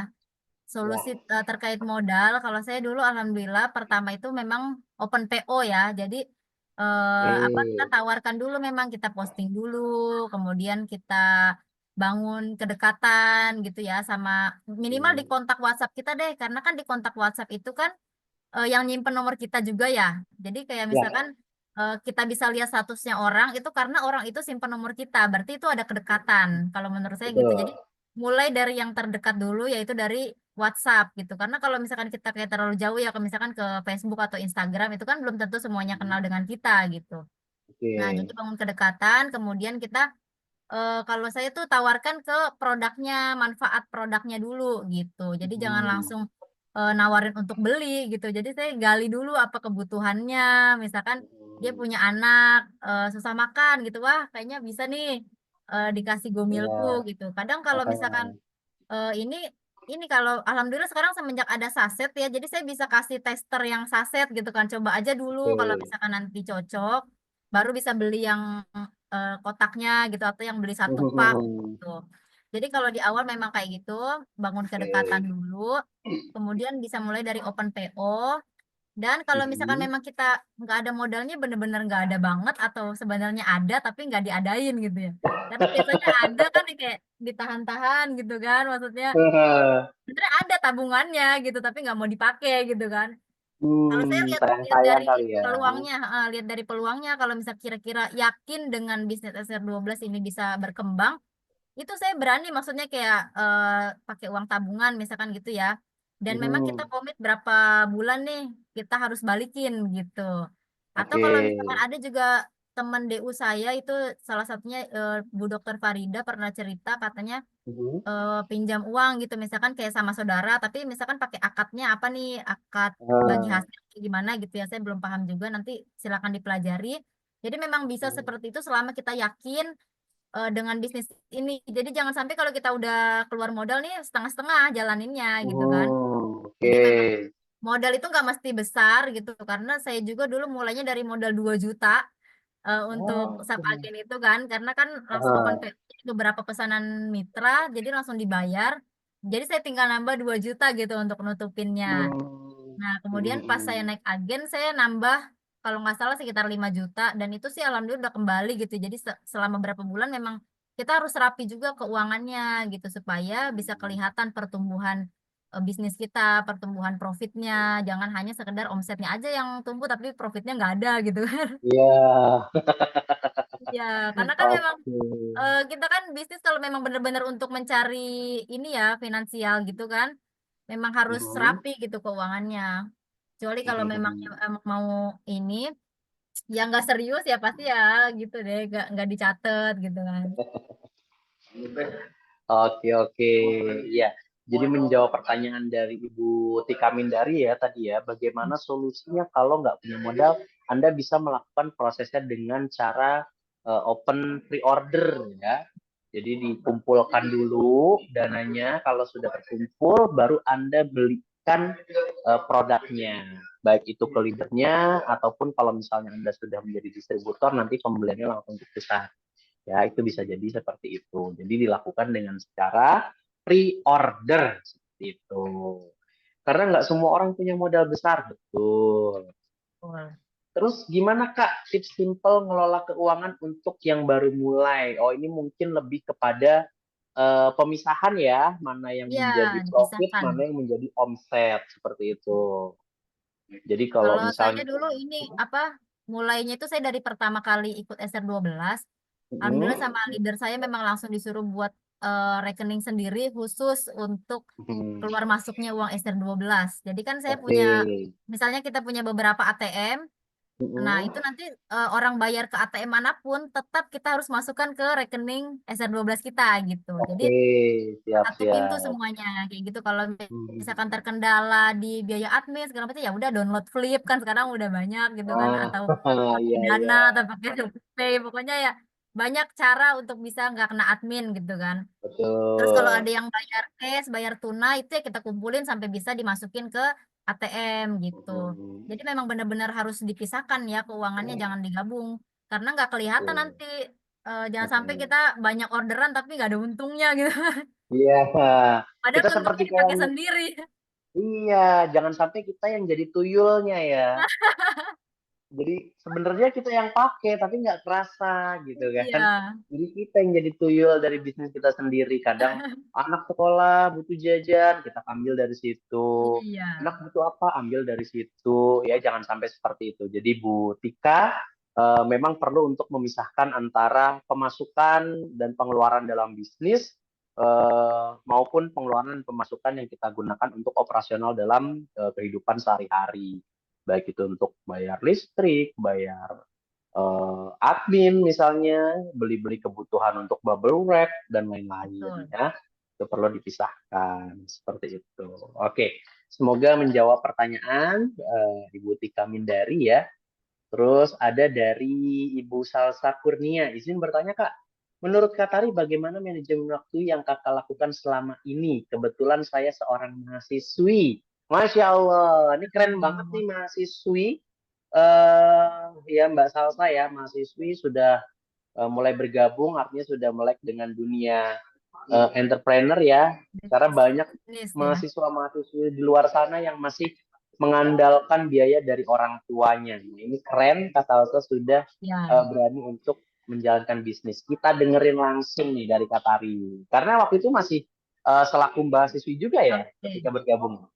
Solusi terkait modal, kalau saya dulu alhamdulillah pertama itu memang open PO ya. Jadi apa kita Eh, tawarkan dulu, memang kita posting dulu, kemudian kita bangun kedekatan gitu ya, sama minimal di hmm. kontak WhatsApp kita deh, karena kan di kontak WhatsApp itu kan yang nyimpen nomor kita juga ya. Jadi kayak Ya, misalkan kita bisa lihat statusnya orang itu karena orang itu simpen nomor kita, berarti itu ada kedekatan. Kalau menurut saya gitu. Jadi betul. mulai dari yang terdekat dulu yaitu dari WhatsApp gitu. Karena kalau misalkan kita kayak terlalu jauh ya, kalau misalkan ke Facebook atau Instagram itu kan belum tentu semuanya kenal Hmm. dengan kita gitu. Nah, jadi Oke. bangun kedekatan, kemudian kita kalau saya tuh tawarkan ke produknya, manfaat produknya dulu gitu. Jadi jangan langsung nawarin untuk beli gitu. Jadi saya gali dulu apa kebutuhannya. Misalkan dia punya anak susah makan gitu, wah kayaknya bisa nih dikasih Gomilku Ya. gitu. Kadang kalau misalkan ini kalau alhamdulillah sekarang semenjak ada saset ya, jadi saya bisa kasih tester yang saset gitu kan. Coba aja dulu kalau Oke. misalkan nanti cocok, baru bisa beli yang kotaknya gitu atau yang beli satu pak gitu. Jadi kalau di awal memang kayak gitu, bangun kedekatan Oke. dulu, kemudian bisa mulai dari open PO. Dan kalau misalkan Mhm. memang kita nggak ada modalnya bener-bener nggak ada banget atau sebenarnya ada tapi nggak diadain gitu ya. Karena biasanya ada kan yang kayak ditahan-tahan gitu kan, maksudnya sebenarnya ada tabungannya gitu tapi nggak mau dipakai gitu kan. Kalau saya lihat lihat Sayang-sayang dari kali ya. peluangnya, lihat dari peluangnya kalau misal kira-kira yakin dengan bisnis SR12 ini bisa berkembang, itu saya berani maksudnya kayak pakai uang tabungan misalkan gitu ya. Dan memang kita Mhm. komit berapa bulan nih kita harus balikin gitu. Atau Oke. kalau misalkan ada juga teman DU saya itu salah satunya Bu Dokter Farida pernah cerita katanya Mhm. pinjam uang gitu misalkan kayak sama saudara tapi misalkan pakai akadnya apa nih akad bagi Ah. hasil kayak gimana gitu ya saya belum paham juga nanti silakan dipelajari jadi memang bisa seperti itu selama kita yakin dengan bisnis ini jadi jangan sampai kalau kita udah keluar modal nih setengah-setengah jalaninnya gitu kan Oke. jadi memang modal itu nggak mesti besar gitu karena saya juga dulu mulainya dari modal 2 juta untuk Oh. sub agen itu kan karena kan langsung open Ah. pay beberapa pesanan mitra jadi langsung dibayar jadi saya tinggal nambah 2 juta gitu untuk nutupinnya nah kemudian pas saya Mhm. naik agen saya nambah kalau nggak salah sekitar 5 juta dan itu sih alhamdulillah udah kembali gitu jadi selama berapa bulan memang kita harus rapi juga keuangannya gitu supaya bisa kelihatan pertumbuhan bisnis kita pertumbuhan profitnya jangan hanya sekedar omsetnya aja yang tumbuh tapi profitnya nggak ada gitu. Iya. Ya, karena kan memang Oke. kita kan bisnis kalau memang benar-benar untuk mencari ini ya finansial gitu kan, memang harus Mhm. rapi gitu keuangannya. Kecuali kalau memang Mhm. emang mau ini, yang nggak serius ya pasti ya gitu deh, nggak dicatat gitu kan. Oke, oke. Iya. Jadi menjawab pertanyaan dari Ibu Tika Mindari ya tadi ya, bagaimana solusinya kalau nggak punya modal, Anda bisa melakukan prosesnya dengan cara open pre-order ya. Jadi dikumpulkan dulu dananya, kalau sudah terkumpul baru Anda belikan produknya. Baik itu ke leadernya ataupun kalau misalnya Anda sudah menjadi distributor nanti pembeliannya langsung dipesan. Ya, itu bisa jadi seperti itu. Jadi dilakukan dengan secara pre-order seperti itu. Karena nggak semua orang punya modal besar, betul. Betul. Terus gimana Kak tips simple ngelola keuangan untuk yang baru mulai? Oh, ini mungkin lebih kepada pemisahan ya, mana yang Iya, menjadi profit, dipisahkan. mana yang menjadi omset seperti itu. Jadi kalau Kalau saya misalnya dulu ini apa mulainya itu saya dari pertama kali ikut SR12, alhamdulillah sama leader saya memang langsung disuruh buat rekening sendiri khusus untuk keluar masuknya uang SR12. Jadi kan saya oke. punya misalnya kita punya beberapa ATM. Nah, itu nanti orang bayar ke ATM manapun tetap kita harus masukkan ke rekening SR12 kita gitu. Jadi Oke, siap satu pintu siap. semuanya kayak gitu kalau misalkan Hmm. terkendala di biaya admin segala macam ya udah download Flip kan sekarang udah banyak gitu kan Ah, atau pakai iya Dana iya, atau pakai Pay pokoknya ya banyak cara untuk bisa nggak kena admin gitu kan. Terus kalau ada betul. yang bayar cash, bayar tunai itu ya kita kumpulin sampai bisa dimasukin ke ATM gitu. Hmm. Jadi memang benar-benar harus dipisahkan ya keuangannya jangan digabung karena nggak kelihatan Betul. nanti jangan sampai Hmm. kita banyak orderan tapi nggak ada untungnya gitu. Iya, Padahal kita seperti untungnya kayak dipakai sendiri. iya, jangan sampai kita yang jadi tuyulnya ya. Jadi sebenarnya kita yang pakai tapi nggak kerasa gitu kan. Iya, Jadi kita yang jadi tuyul dari bisnis kita sendiri. Kadang anak sekolah butuh jajan, kita ambil dari situ. iya. Anak butuh apa, ambil dari situ. Ya jangan sampai seperti itu. Jadi Bu Tika memang perlu untuk memisahkan antara pemasukan dan pengeluaran dalam bisnis maupun pengeluaran dan pemasukan yang kita gunakan untuk operasional dalam kehidupan sehari-hari baik itu untuk bayar listrik, bayar admin misalnya, beli-beli kebutuhan untuk bubble wrap dan lain-lain Betul. ya. Itu perlu dipisahkan seperti itu. Oke, semoga menjawab pertanyaan Ibu Tika Mindari ya. Terus ada dari Ibu Salsa Kurnia, izin bertanya Kak. Menurut Kak Tari, bagaimana manajemen waktu yang Kakak lakukan selama ini? Kebetulan saya seorang mahasiswi. Masya Allah, ini keren banget nih mahasiswi. Ya Mbak Salsa ya, mahasiswi sudah mulai bergabung, artinya sudah melek dengan dunia entrepreneur ya. Karena banyak Bisnis ya. mahasiswa-mahasiswi di luar sana yang masih mengandalkan biaya dari orang tuanya. Nah, ini keren, Kak Salsa sudah Ya. berani untuk menjalankan bisnis. Kita dengerin langsung nih dari Kak Tari. Karena waktu itu masih selaku mahasiswi juga ya, Oke. ketika bergabung.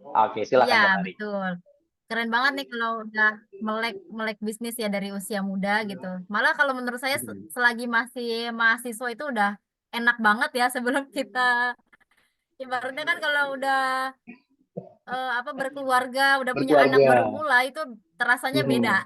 Oke, silakan Iya, Kak Tari. betul. Keren banget nih kalau udah melek melek bisnis ya dari usia muda gitu. Malah kalau menurut saya selagi masih mahasiswa itu udah enak banget ya sebelum kita ibaratnya kan kalau udah apa berkeluarga, udah punya anak baru Berkeluarga. mulai itu terasanya beda.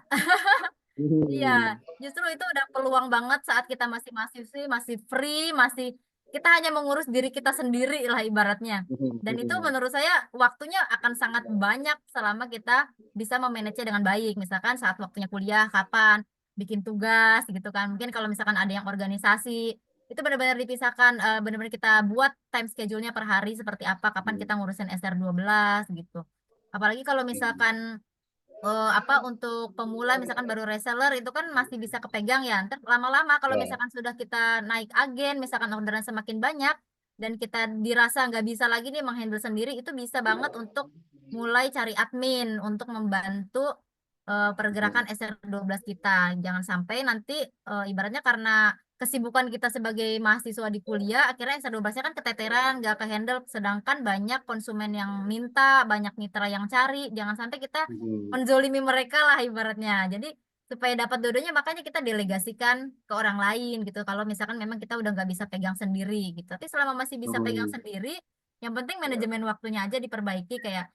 Iya, justru itu udah peluang banget saat kita masih mahasiswi, masih free, masih kita hanya mengurus diri kita sendiri lah ibaratnya. Dan itu menurut saya waktunya akan sangat banyak selama kita bisa memanage dengan baik. Misalkan saat waktunya kuliah, kapan, bikin tugas gitu kan. Mungkin kalau misalkan ada yang organisasi, itu benar-benar dipisahkan, benar-benar kita buat time schedule-nya per hari seperti apa, kapan kita ngurusin SR12 gitu. Apalagi kalau misalkan apa untuk pemula misalkan baru reseller itu kan masih bisa kepegang ya. Ntar lama-lama kalau Ya. misalkan sudah kita naik agen, misalkan orderan semakin banyak dan kita dirasa nggak bisa lagi nih menghandle sendiri, itu bisa banget untuk mulai cari admin untuk membantu pergerakan SR12 kita. Jangan sampai nanti ibaratnya karena kesibukan kita sebagai mahasiswa di kuliah, akhirnya SR12-nya kan keteteran, nggak kehandle, sedangkan banyak konsumen yang minta, banyak mitra yang cari. Jangan sampai kita menzolimi mereka lah ibaratnya. Jadi supaya dapat dodonya makanya kita delegasikan ke orang lain gitu. Kalau misalkan memang kita udah nggak bisa pegang sendiri gitu. Tapi selama masih bisa pegang sendiri, yang penting manajemen waktunya aja diperbaiki kayak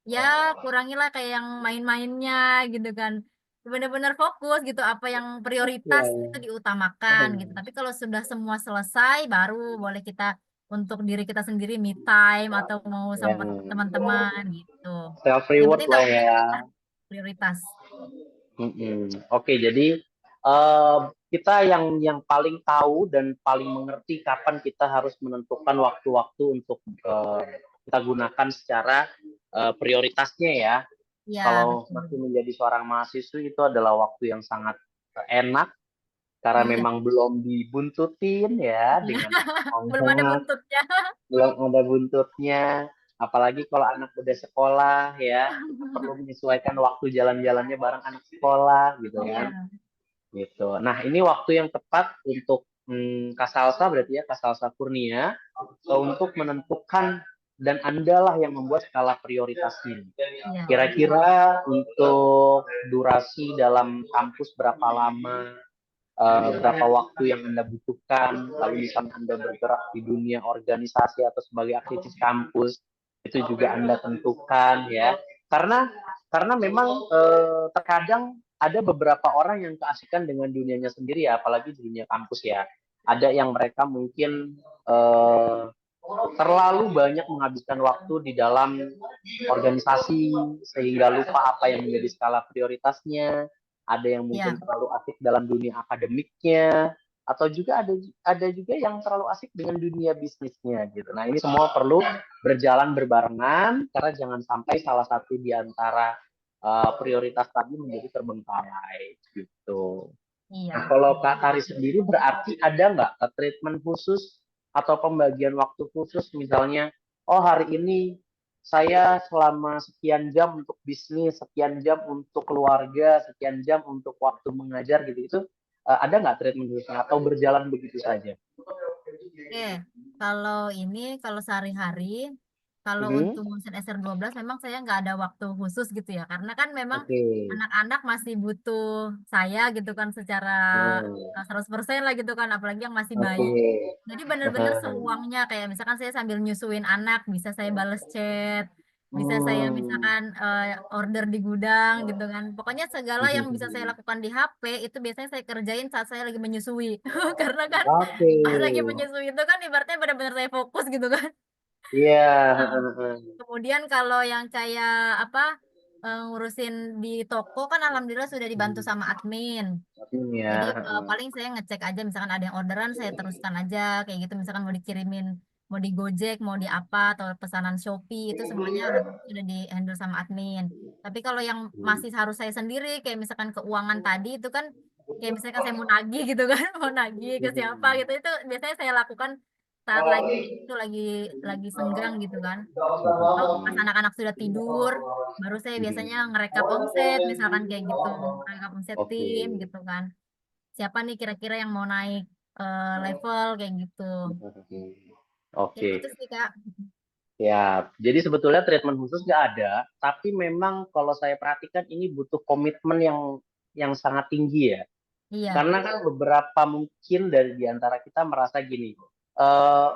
ya kurangilah kayak yang main-mainnya gitu kan. Benar-benar fokus gitu apa yang Ya. prioritas itu diutamakan gitu. Tapi kalau sudah semua selesai baru boleh kita untuk diri kita sendiri me time atau mau Ya. sama teman-teman gitu. Self Yang reward penting lah tahu ya. diri lah prioritas. Oke, jadi kita yang paling tahu dan paling mengerti kapan kita harus menentukan waktu-waktu untuk kita gunakan secara prioritasnya ya. Ya, Kalau betul. masih menjadi seorang mahasiswa itu adalah waktu yang sangat enak karena Iya, memang belum dibuntutin ya iya. dengan Belum ada anak, buntutnya. belum ada buntutnya. Apalagi kalau anak udah sekolah ya, kita perlu menyesuaikan waktu jalan-jalannya bareng anak sekolah gitu kan. Iya, Gitu. Nah, ini waktu yang tepat untuk Kak Salsa berarti ya, Kak Salsa Kurnia untuk menentukan dan Andalah yang membuat skala prioritasnya. iya. Kira-kira untuk durasi dalam kampus berapa lama, berapa waktu yang Anda butuhkan, lalu misalnya Anda bergerak di dunia organisasi atau sebagai aktivis kampus, itu juga Anda tentukan ya. Karena memang terkadang ada beberapa orang yang keasikan dengan dunianya sendiri ya, apalagi di dunia kampus ya. Ada yang mereka mungkin terlalu banyak menghabiskan waktu di dalam organisasi sehingga lupa apa yang menjadi skala prioritasnya. Ada yang mungkin Iya. terlalu asik dalam dunia akademiknya, atau juga ada juga yang terlalu asik dengan dunia bisnisnya gitu. Nah, ini semua perlu berjalan berbarengan karena jangan sampai salah satu di antara prioritas tadi menjadi terbengkalai gitu. Iya, Nah, kalau betul. Kak Tari sendiri berarti ada nggak treatment khusus atau pembagian waktu khusus misalnya, oh hari ini saya selama sekian jam untuk bisnis, sekian jam untuk keluarga, sekian jam untuk waktu mengajar gitu-gitu, ada nggak treatment khususnya atau berjalan begitu saja? Oke, kalau ini kalau sehari-hari, kalau Mhm. untuk ngurusin SR12 memang saya nggak ada waktu khusus gitu ya, karena kan memang Oke. anak-anak masih butuh saya gitu kan secara Hmm. 100% lah gitu kan, apalagi yang masih bayi. Oke. Jadi bener-bener seluangnya kayak misalkan saya sambil nyusuin anak bisa saya bales chat. Bisa saya Hmm. misalkan order di gudang gitu kan. Pokoknya segala yang bisa saya lakukan di HP itu biasanya saya kerjain saat saya lagi menyusui. Karena kan Oke. pas lagi menyusui itu kan ibaratnya benar-benar saya fokus gitu kan. Iya. Nah, kemudian kalau yang kayak apa ngurusin di toko kan alhamdulillah sudah dibantu sama admin. Ya. Jadi paling saya ngecek aja misalkan ada yang orderan saya teruskan aja kayak gitu misalkan mau dikirimin mau di Gojek mau di apa atau pesanan Shopee itu semuanya udah di handle sama admin. Tapi kalau yang masih harus saya sendiri kayak misalkan keuangan tadi itu kan kayak misalkan saya mau nagih gitu kan mau nagih ke siapa gitu itu biasanya saya lakukan saat lagi itu lagi senggang gitu kan. Oh, pas anak-anak sudah tidur baru saya biasanya ngerekap omset misalkan kayak gitu ngerekap omset Oke. tim gitu kan siapa nih kira-kira yang mau naik level kayak gitu. Kayak Oke. gitu sih Kak. Ya, jadi sebetulnya treatment khusus nggak ada, tapi memang kalau saya perhatikan ini butuh komitmen yang sangat tinggi ya. Iya, Karena kan beberapa mungkin dari diantara kita merasa gini,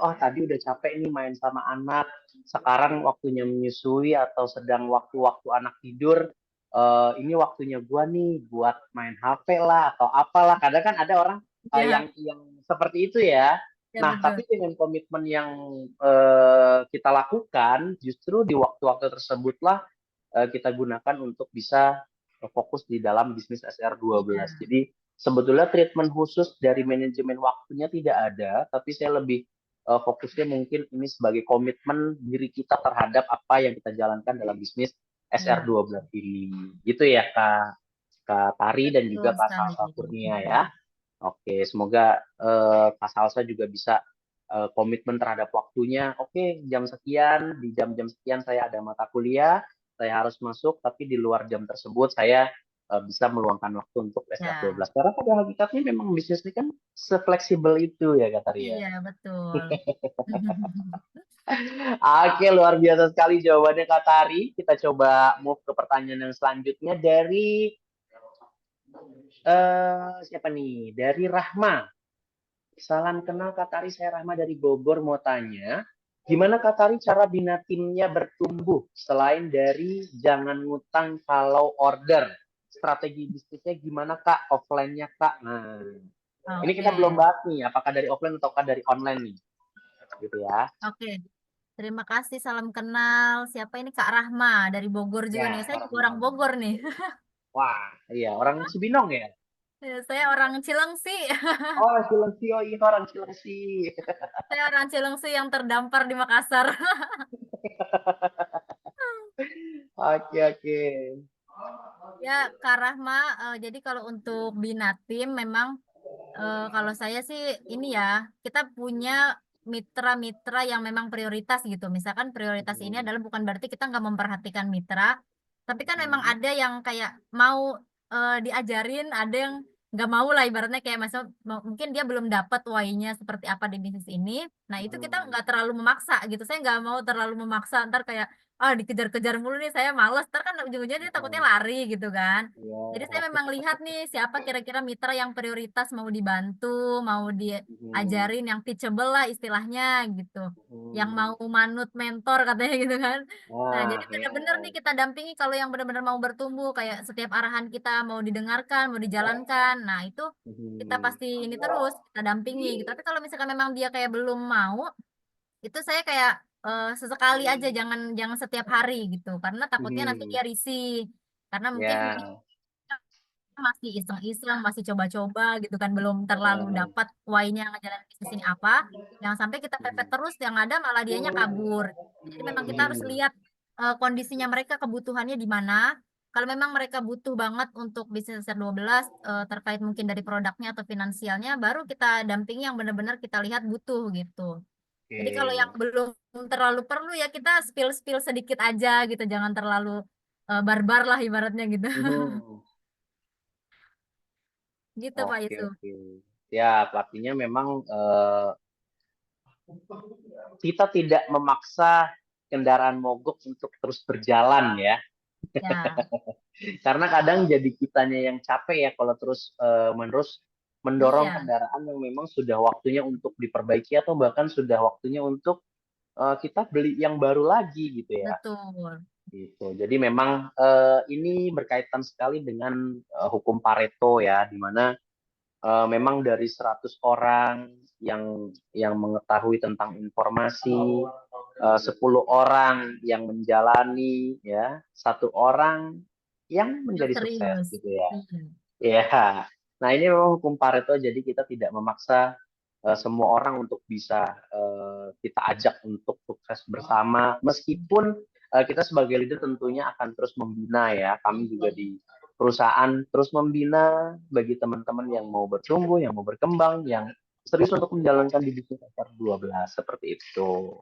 oh tadi udah capek nih main sama anak, sekarang waktunya menyusui atau sedang waktu-waktu anak tidur, ini waktunya gua nih buat main HP lah atau apalah. Kadang kan ada orang iya, yang seperti itu ya. ya Nah, betul. tapi dengan komitmen yang kita lakukan, justru di waktu-waktu tersebutlah kita gunakan untuk bisa fokus di dalam bisnis SR12. Iya, Jadi sebetulnya treatment khusus dari manajemen waktunya tidak ada, tapi saya lebih fokusnya mungkin ini sebagai komitmen diri kita terhadap apa yang kita jalankan dalam bisnis iya, SR12 ini. Gitu ya Kak Tari dan betul juga Kak sekali. Salsa Kurnia ya. Oke, semoga Kak Salsa juga bisa komitmen terhadap waktunya. Oke, jam sekian, di jam-jam sekian saya ada mata kuliah, saya harus masuk, tapi di luar jam tersebut saya bisa meluangkan waktu untuk Ya, SR12. Karena pada hakikatnya memang bisnis ini kan sefleksibel itu ya Kak Tari ya. iya betul. Oke, luar biasa sekali jawabannya Kak Tari. Kita coba move ke pertanyaan yang selanjutnya dari siapa nih? Dari Rahma. Salam kenal Kak Tari, saya Rahma dari Bogor mau tanya, gimana Kak Tari cara bina timnya bertumbuh selain dari jangan ngutang kalau order? Strategi bisnisnya gimana Kak? Offline-nya Kak? Nah, ini kita belum Oke, bahas nih, apakah dari offline ataukah dari online nih? Gitu ya. oke. Terima kasih, salam kenal. Siapa ini Kak Rahma dari Bogor juga nih. Ya, Saya Kak juga orang Rahma. Bogor nih. Wah, iya, orang Cibinong ya? Saya orang Cilengsi. Oh, Cilengsi, oh iya orang Cilengsi. Saya orang Cilengsi yang terdampar di Makassar. Oke, oke. Ya, Kak Rahma, jadi kalau untuk Bina Tim memang kalau saya sih ini ya, kita punya mitra-mitra yang memang prioritas gitu. Misalkan prioritas ini adalah bukan berarti kita nggak memperhatikan mitra, tapi kan memang ada yang kayak mau diajarin, ada yang nggak mau lah ibaratnya kayak masa mungkin dia belum dapat why-nya seperti apa di bisnis ini. Nah itu kita nggak terlalu memaksa gitu. Saya nggak mau terlalu memaksa ntar kayak ah dikejar-kejar mulu nih saya males. Ntar kan ujung-ujungnya dia takutnya lari gitu kan. Jadi saya memang lihat nih siapa kira-kira mitra yang prioritas mau dibantu, mau diajarin yang teachable lah istilahnya gitu. Yang mau manut mentor katanya gitu kan. Nah, jadi Nah, benar-benar nih kita dampingi kalau yang benar-benar mau bertumbuh kayak setiap arahan kita mau didengarkan, mau dijalankan. Nah, itu kita pasti ini terus kita dampingi gitu. Tapi kalau misalkan memang dia kayak belum mau, itu saya kayak sesekali aja jangan jangan setiap hari gitu. Karena takutnya nanti dia risih. Karena mungkin ya. masih iseng-iseng, masih coba-coba gitu kan, belum terlalu dapat why-nya ngejalanin bisnis ini apa. Jangan sampai kita pepet terus, yang ada malah dianya kabur. Jadi memang kita harus lihat kondisinya mereka, kebutuhannya di mana. Kalau memang mereka butuh banget untuk bisnis SR12 terkait mungkin dari produknya atau finansialnya, baru kita dampingi yang benar-benar kita lihat butuh gitu. Jadi kalau yang Oke. belum terlalu perlu ya kita spill-spill sedikit aja gitu, jangan terlalu barbar lah ibaratnya gitu. Mhm. Gitu Pak Oke, Yusuf. oke. Ya, artinya memang kita tidak memaksa kendaraan mogok untuk terus berjalan ya. Ya, Karena kadang jadi kitanya yang capek ya kalau terus menerus mendorong iya, kendaraan yang memang sudah waktunya untuk diperbaiki atau bahkan sudah waktunya untuk kita beli yang baru lagi gitu ya. Betul. Gitu. Jadi memang ini berkaitan sekali dengan hukum Pareto ya, di mana memang dari 100 orang yang mengetahui tentang informasi, 10 orang yang menjalani ya, 1 orang yang menjadi sukses Serius. gitu ya. Iya. Ya. Nah, ini memang hukum Pareto, jadi kita tidak memaksa semua orang untuk bisa kita ajak untuk sukses bersama, meskipun kita sebagai leader tentunya akan terus membina ya. Kami juga di perusahaan terus membina bagi teman-teman yang mau bertumbuh, yang mau berkembang, yang serius untuk menjalankan di bisnis SR12 seperti itu.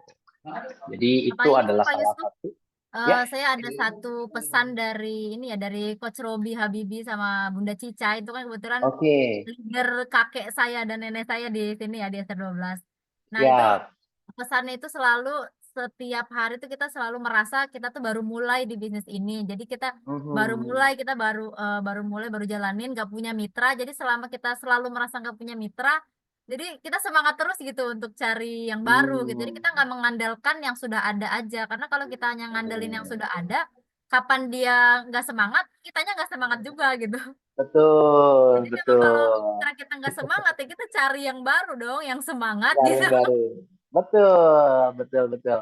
Jadi Apa itu ini adalah Pak salah Yusuf? satu. Ya, Saya ada satu pesan dari ini ya, dari Coach Robi Habibi sama Bunda Cica. Itu kan kebetulan oke. leader kakek saya dan nenek saya di sini ya, di SR12. Nah itu Ya. pesannya itu selalu, setiap hari itu kita selalu merasa kita tuh baru mulai di bisnis ini. Jadi kita baru mulai, kita baru mulai, baru jalanin, gak punya mitra. Jadi selama kita selalu merasa gak punya mitra, jadi kita semangat terus gitu untuk cari yang baru gitu. Jadi kita nggak mengandalkan yang sudah ada aja. Karena kalau kita hanya ngandelin yang sudah ada, kapan dia nggak semangat, kitanya nggak semangat juga gitu. Betul, Jadi memang kalau betul. mitra kita nggak semangat, ya kita cari yang baru dong, yang semangat Cari gitu. yang baru. Betul, betul, betul.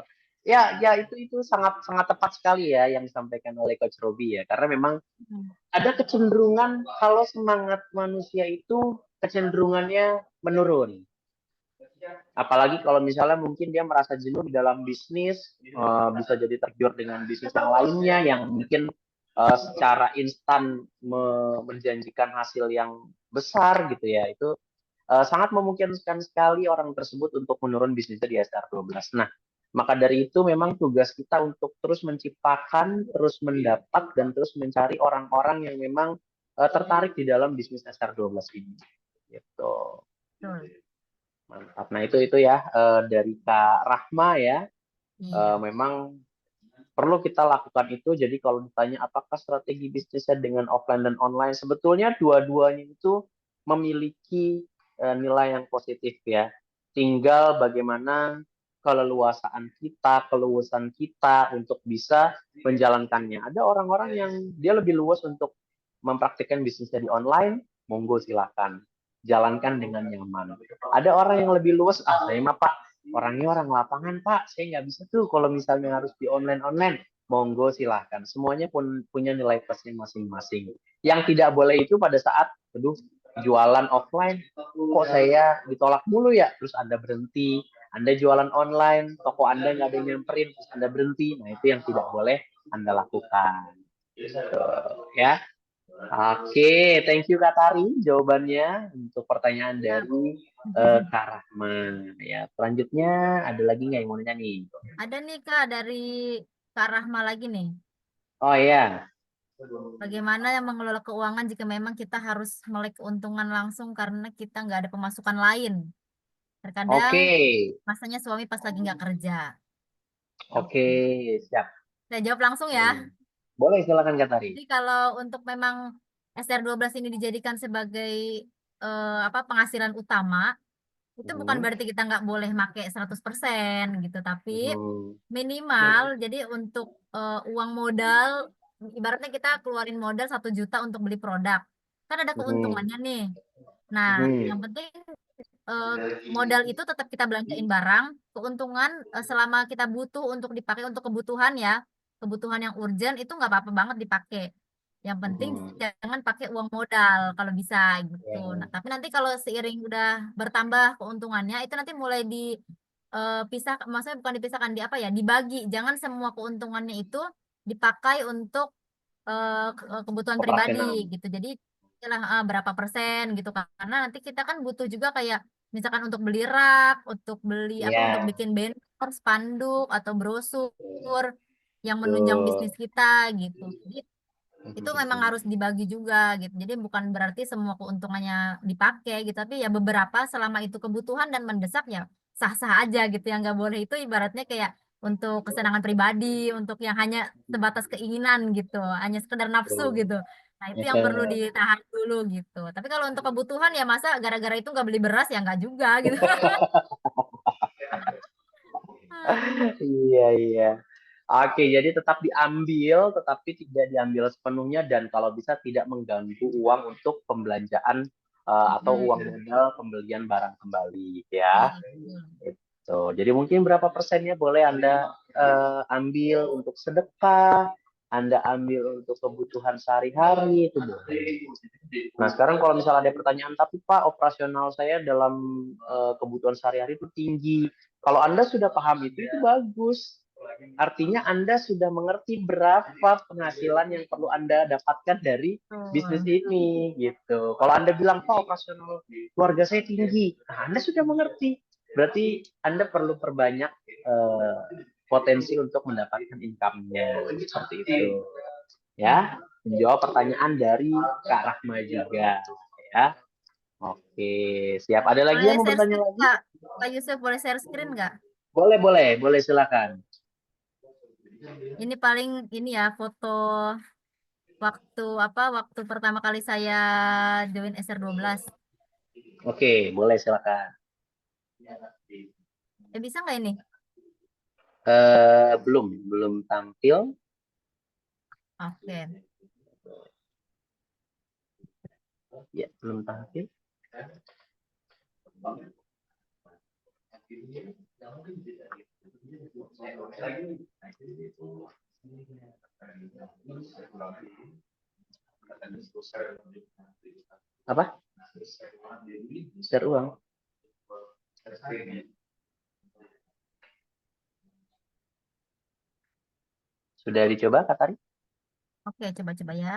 Ya, ya itu sangat sangat tepat sekali ya yang disampaikan oleh Coach Robi ya. Karena memang Hmm. ada kecenderungan kalau semangat manusia itu kecenderungannya menurun. Apalagi kalau misalnya mungkin dia merasa jenuh di dalam bisnis, bisa jadi tergiur dengan bisnis yang lainnya yang mungkin secara instan menjanjikan hasil yang besar gitu ya. Itu sangat memungkinkan sekali orang tersebut untuk menurun bisnisnya di SR12. Nah, maka dari itu memang tugas kita untuk terus menciptakan, terus mendapat, dan terus mencari orang-orang yang memang tertarik di dalam bisnis SR12 ini. Gitu. Betul. Mantap. Nah, itu ya dari Kak Rahma ya. Iya. Memang perlu kita lakukan itu. Jadi kalau ditanya apakah strategi bisnisnya dengan offline dan online, sebetulnya dua-duanya itu memiliki nilai yang positif ya. Tinggal bagaimana keluasan kita untuk bisa menjalankannya. Ada orang-orang yang dia lebih luas untuk mempraktikkan bisnisnya di online, monggo silakan. Jalankan dengan nyaman. Ada orang yang lebih luas, saya mah Pak, orangnya orang lapangan Pak, saya nggak bisa tuh kalau misalnya harus di online, monggo silahkan. Semuanya pun punya nilai plusnya masing-masing. Yang tidak boleh itu pada saat, aduh, jualan offline, kok saya ditolak mulu ya, terus Anda berhenti. Anda jualan online, toko Anda nggak ada yang nyamperin, terus Anda berhenti. Nah, itu yang tidak boleh Anda lakukan. Gitu, ya. Oke, thank you Kak Tari jawabannya untuk pertanyaan Ya. dari Kak Rahma. Ya, selanjutnya ada lagi nggak yang mau nanya nih? Ada nih Kak dari Kak Rahma lagi nih. Oh iya, Bagaimana yang mengelola keuangan jika memang kita harus melek keuntungan langsung karena kita nggak ada pemasukan lain? Terkadang oke, masanya suami pas lagi nggak kerja. oke, siap. Saya jawab langsung ya. Boleh silakan Kak Tari. Jadi kalau untuk memang SR12 ini dijadikan sebagai apa, penghasilan utama, itu bukan Hmm, berarti kita nggak boleh make 100% gitu, tapi hmm, minimal jadi untuk uang modal, ibaratnya kita keluarin modal 1 juta untuk beli produk. Kan ada hmm, keuntungannya nih. Nah, hmm, yang penting eh, modal itu tetap kita belanjain barang, keuntungan selama kita butuh untuk dipakai untuk kebutuhan ya, kebutuhan yang urgent itu nggak apa-apa banget dipakai. Yang penting hmm. jangan pakai uang modal kalau bisa gitu. Nah, Ya, tapi nanti kalau seiring udah bertambah keuntungannya itu nanti mulai pisah, maksudnya bukan dipisahkan, di apa ya, dibagi. Jangan semua keuntungannya itu dipakai untuk kebutuhan pribadi operasional. gitu. Jadi lah berapa persen gitu kan. Karena nanti kita kan butuh juga kayak misalkan untuk beli rak, untuk beli apa, untuk Ya, bikin banner, spanduk atau brosur yang menunjang betul. bisnis kita gitu. Jadi itu memang harus dibagi juga gitu. Jadi bukan berarti semua keuntungannya dipakai gitu, tapi ya beberapa selama itu kebutuhan dan mendesak ya sah-sah aja gitu. Yang nggak boleh itu ibaratnya kayak untuk kesenangan pribadi, untuk yang hanya sebatas keinginan gitu, hanya sekedar nafsu gitu. Nah itu yang perlu Betul. ditahan dulu gitu. Tapi kalau untuk kebutuhan ya masa gara-gara itu nggak beli beras ya nggak juga gitu. Iya, iya. Oke, jadi tetap diambil, tetapi tidak diambil sepenuhnya dan kalau bisa tidak mengganggu uang untuk pembelanjaan atau uang Mm-mm. modal pembelian barang kembali, Iya, ya. betul. Itu. Jadi mungkin berapa persennya boleh Anda ambil untuk sedekah, Anda ambil untuk kebutuhan sehari-hari, itu boleh. Nah, sekarang kalau misalnya ada pertanyaan, tapi Pak, operasional saya dalam kebutuhan sehari-hari itu tinggi. Kalau Anda sudah paham itu bagus. Artinya Anda sudah mengerti berapa penghasilan yang perlu Anda dapatkan dari bisnis Betul. ini, gitu. Kalau Anda bilang, Pak, operasional keluarga saya tinggi, nah, Anda sudah mengerti. Berarti Anda perlu perbanyak potensi untuk mendapatkan income-nya, seperti itu. Ya, menjawab pertanyaan dari Kak Rahma juga, ya. Oke, siap. Ada lagi Boleh yang mau share bertanya screen lagi? nggak? Kak Yusuf boleh share screen nggak? Boleh, boleh, boleh, silakan. Ini paling ini ya foto waktu apa? Waktu pertama kali saya join SR12. Oke, boleh, silakan. Bisa nggak ini? Belum tampil. Oke. Ya, belum tampil. Apa? Share uang. Sudah dicoba, Kak Tari? Oke, coba-coba ya.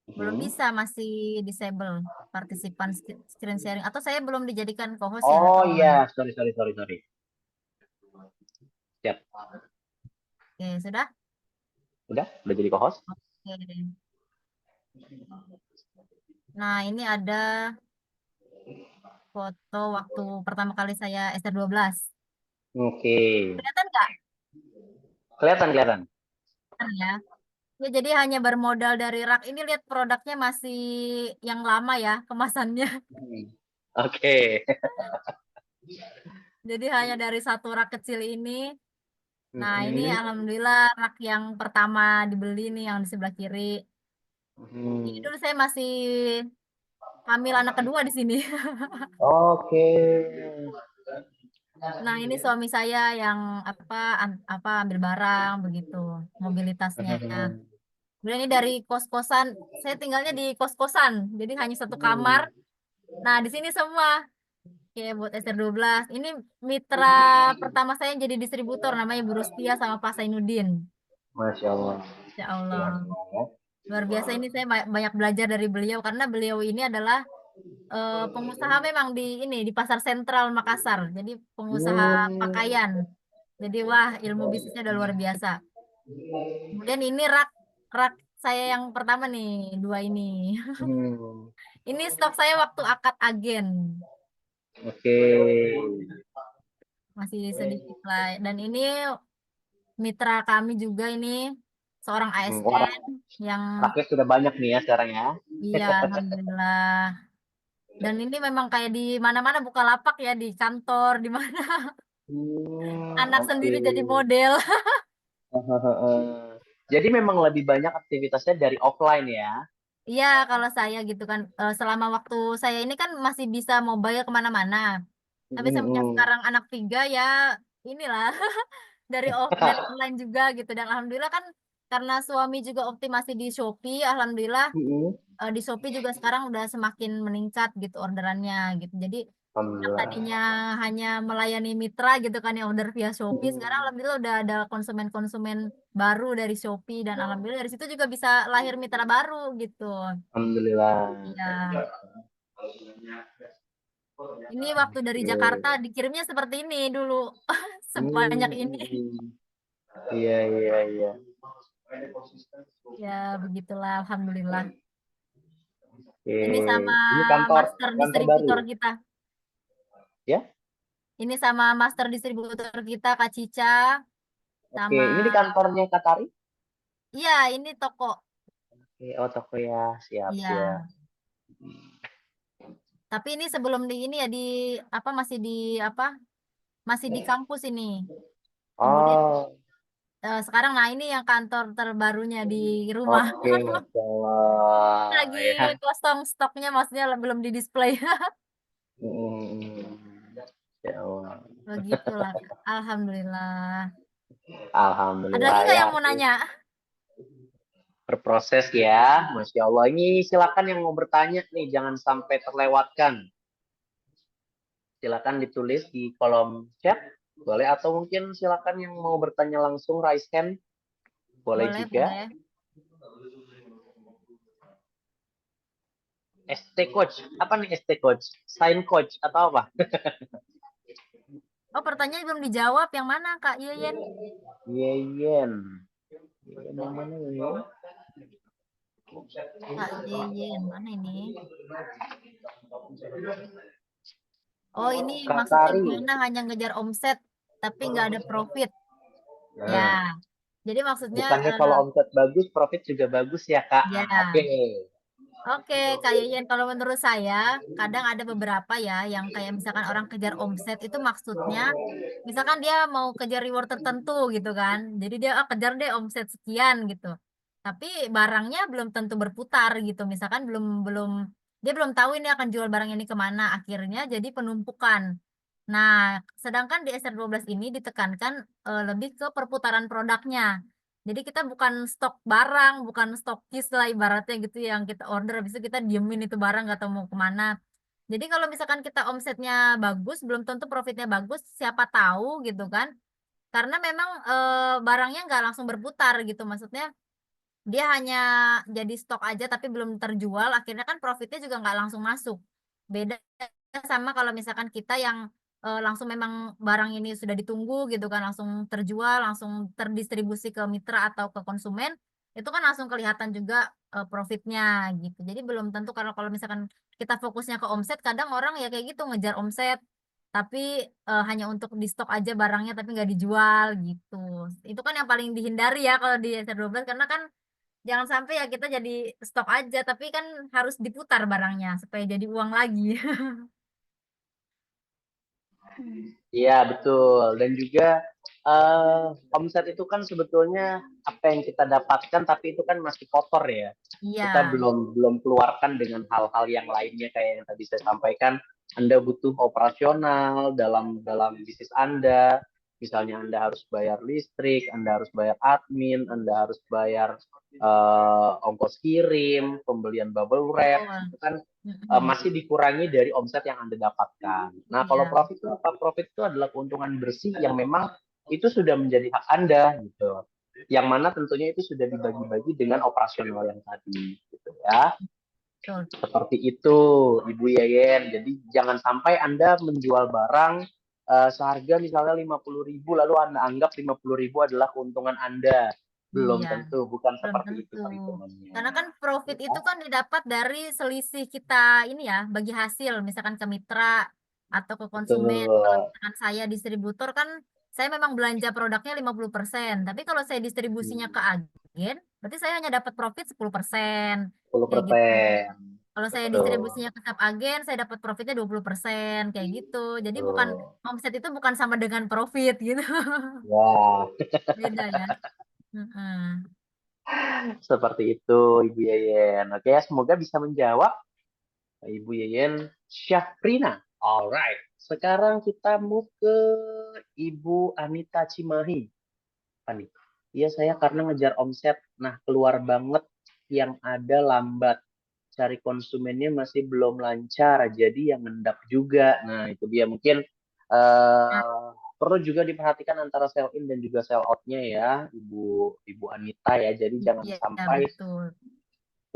Belum bisa, masih disable partisipan screen sharing. Atau saya belum dijadikan co-host ya, atau Oh gimana? iya, sorry. Siap. Oke, sudah? Udah jadi co-host? Oke. Nah, ini ada foto waktu pertama kali saya SR12. Oke. Kelihatan nggak? Kelihatan. Kan ya. Ya, jadi hanya bermodal dari rak. Ini lihat produknya masih yang lama ya, kemasannya. Oke. Jadi hanya dari satu rak kecil ini. Nah, ini Mhm. alhamdulillah rak yang pertama dibeli nih yang di sebelah kiri. Ini Mhm. dulu saya masih hamil anak kedua di sini. Oke. Nah, ini suami saya yang apa ambil barang begitu, mobilitasnya. Kemudian ini dari kos-kosan. Saya tinggalnya di kos-kosan, jadi hanya satu kamar. Nah, di sini semua kayak buat SR12. Ini mitra pertama saya yang jadi distributor namanya Bu Rustia sama Pak Sainuddin. Masya Allah. Ya Allah. Luar biasa. Luar biasa ini saya banyak belajar dari beliau karena beliau ini adalah pengusaha memang di pasar sentral Makassar. Jadi pengusaha Hmm. pakaian. Jadi wah ilmu bisnisnya udah luar biasa. Kemudian ini rak rak saya yang pertama nih dua ini. Hmm. Ini stok saya waktu akad agen Oke. masih sedikit lah. Dan ini mitra kami juga ini seorang Wah, ASN yang raknya sudah banyak nih ya sekarang ya. iya alhamdulillah. Dan ini memang kayak di mana-mana buka lapak ya di kantor di mana anak Oke. sendiri jadi model. Jadi memang lebih banyak aktivitasnya dari offline ya. Iya, kalau saya gitu kan, selama waktu saya ini kan masih bisa mobile kemana-mana. Tapi semenjak Mm-mm. sekarang anak tiga ya inilah dari online juga gitu. Dan alhamdulillah kan karena suami juga optimasi di Shopee, alhamdulillah Mm-mm. di Shopee juga sekarang udah semakin meningkat gitu orderannya gitu. Jadi yang Alhamdulillah. tadinya hanya melayani mitra gitu kan yang order via Shopee, sekarang Mm. alhamdulillah udah ada konsumen-konsumen baru dari Shopee dan alhamdulillah dari situ juga bisa lahir mitra baru gitu. Alhamdulillah. Ya, ini waktu dari Jakarta Oke. dikirimnya seperti ini dulu, sebanyak ini. Hmm. Iya, iya. Ya, begitulah, alhamdulillah. Oke. Ini sama Ini kantor master kantor baru distributor ya? kita. Ya? Ini sama master distributor kita, Kak Cica, Oke, sama ini di kantornya Katari? iya, ini toko. Oke, oh toko ya, siap, siap. Iya. Tapi ini sebelum di ini ya di apa masih di kampus ini. Kemudian Oh, sekarang nah ini yang kantor terbarunya di rumah. oke, Masya Allah. Lagi Ya. kosong stoknya, maksudnya belum di display. Hmm, ya Allah. Begitulah, Kak. Alhamdulillah. Ada lagi Alhamdulillah nggak ya. yang mau nanya? Berproses ya, Masya Allah. Ini silakan yang mau bertanya nih, jangan sampai terlewatkan. Silakan ditulis di kolom chat, boleh, atau mungkin silakan yang mau bertanya langsung raise hand, boleh Boleh, juga. boleh. ST coach, apa nih ST coach? Sign coach atau apa? Oh, pertanyaan belum dijawab. Yang mana, Kak Yeyen? Yeyen. Yeyen yang mana ya? Kak Yeyen, mana ini? Oh, ini Kak maksudnya Tari. gimana hanya ngejar omset tapi nggak ada profit. Ya, Nah, jadi maksudnya bukannya kalau omset bagus, profit juga bagus ya, Kak? ya. Ah, oke. Oke, Kak Yeyen, kalau menurut saya, kadang ada beberapa ya yang kayak misalkan orang kejar omset itu maksudnya, misalkan dia mau kejar reward tertentu gitu kan, jadi dia kejar deh omset sekian gitu. Tapi barangnya belum tentu berputar gitu, misalkan belum belum dia belum tahu ini akan jual barang ini kemana, akhirnya jadi penumpukan. Nah, sedangkan di SR12 ini ditekankan lebih ke perputaran produknya. Jadi kita bukan stok barang, bukan stokis lah ibaratnya gitu yang kita order, habis itu kita diemin itu barang nggak tahu mau kemana. Jadi kalau misalkan kita omsetnya bagus, belum tentu profitnya bagus, siapa tahu gitu kan. Karena memang barangnya nggak langsung berputar gitu, maksudnya dia hanya jadi stok aja tapi belum terjual, akhirnya kan profitnya juga nggak langsung masuk. Beda sama kalau misalkan kita yang langsung memang barang ini sudah ditunggu gitu kan, langsung terjual, langsung terdistribusi ke mitra atau ke konsumen, itu kan langsung kelihatan juga profitnya gitu. Jadi belum tentu, kalau kalau misalkan kita fokusnya ke omset, kadang orang ya kayak gitu ngejar omset tapi hanya untuk di stok aja barangnya tapi nggak dijual gitu. Itu kan yang paling dihindari ya kalau di SR12, karena kan jangan sampai ya kita jadi stok aja, tapi kan harus diputar barangnya supaya jadi uang lagi. Iya, betul. Dan juga omset itu kan sebetulnya apa yang kita dapatkan, tapi itu kan masih kotor ya. Iya, Kita belum belum keluarkan dengan hal-hal yang lainnya kayak yang tadi saya sampaikan. Anda butuh operasional dalam dalam bisnis Anda. Misalnya Anda harus bayar listrik, Anda harus bayar admin, Anda harus bayar ongkos kirim, pembelian bubble wrap, betul. itu kan Mm-mm. masih dikurangi dari omset yang Anda dapatkan. Nah, kalau Iya, profit itu apa? Profit itu adalah keuntungan bersih yang memang itu sudah menjadi hak Anda gitu. Yang mana tentunya itu sudah dibagi-bagi dengan operasional yang tadi gitu ya. betul. Seperti itu, Ibu Yeyen. Jadi jangan sampai Anda menjual barang seharga misalnya 50.000 lalu Anda anggap 50.000 adalah keuntungan Anda. Belum Iya, tentu, bukan belum seperti itu tentu. perhitungannya. Karena kan profit itu kan didapat dari selisih kita ini ya, bagi hasil, misalkan ke mitra atau ke konsumen. Kalau Betul. misalkan saya distributor kan, saya memang belanja produknya 50%. Tapi kalau saya distribusinya ke agen, berarti saya hanya dapat profit 10%. Kayak gitu. 10%. Kalau saya Betul. distribusinya ke sub agen, saya dapat profitnya 20%, kayak gitu. Jadi bukan, Betul. omset itu bukan sama dengan profit gitu. Ya, Beda ya. Mm-mm. seperti itu Ibu Yeyen. Oke, semoga bisa menjawab Ibu Yeyen Syafrina. Alright, sekarang kita move ke Ibu Anita Cimahi. Apa nih? Iya, saya karena ngejar omset. Nah, keluar banget yang ada lambat. Cari konsumennya masih belum lancar, jadi yang ngendap juga. Nah, itu dia mungkin perlu juga diperhatikan antara sell in dan juga sell out-nya ya, Ibu Anita ya. Jadi jangan Iya, sampai betul.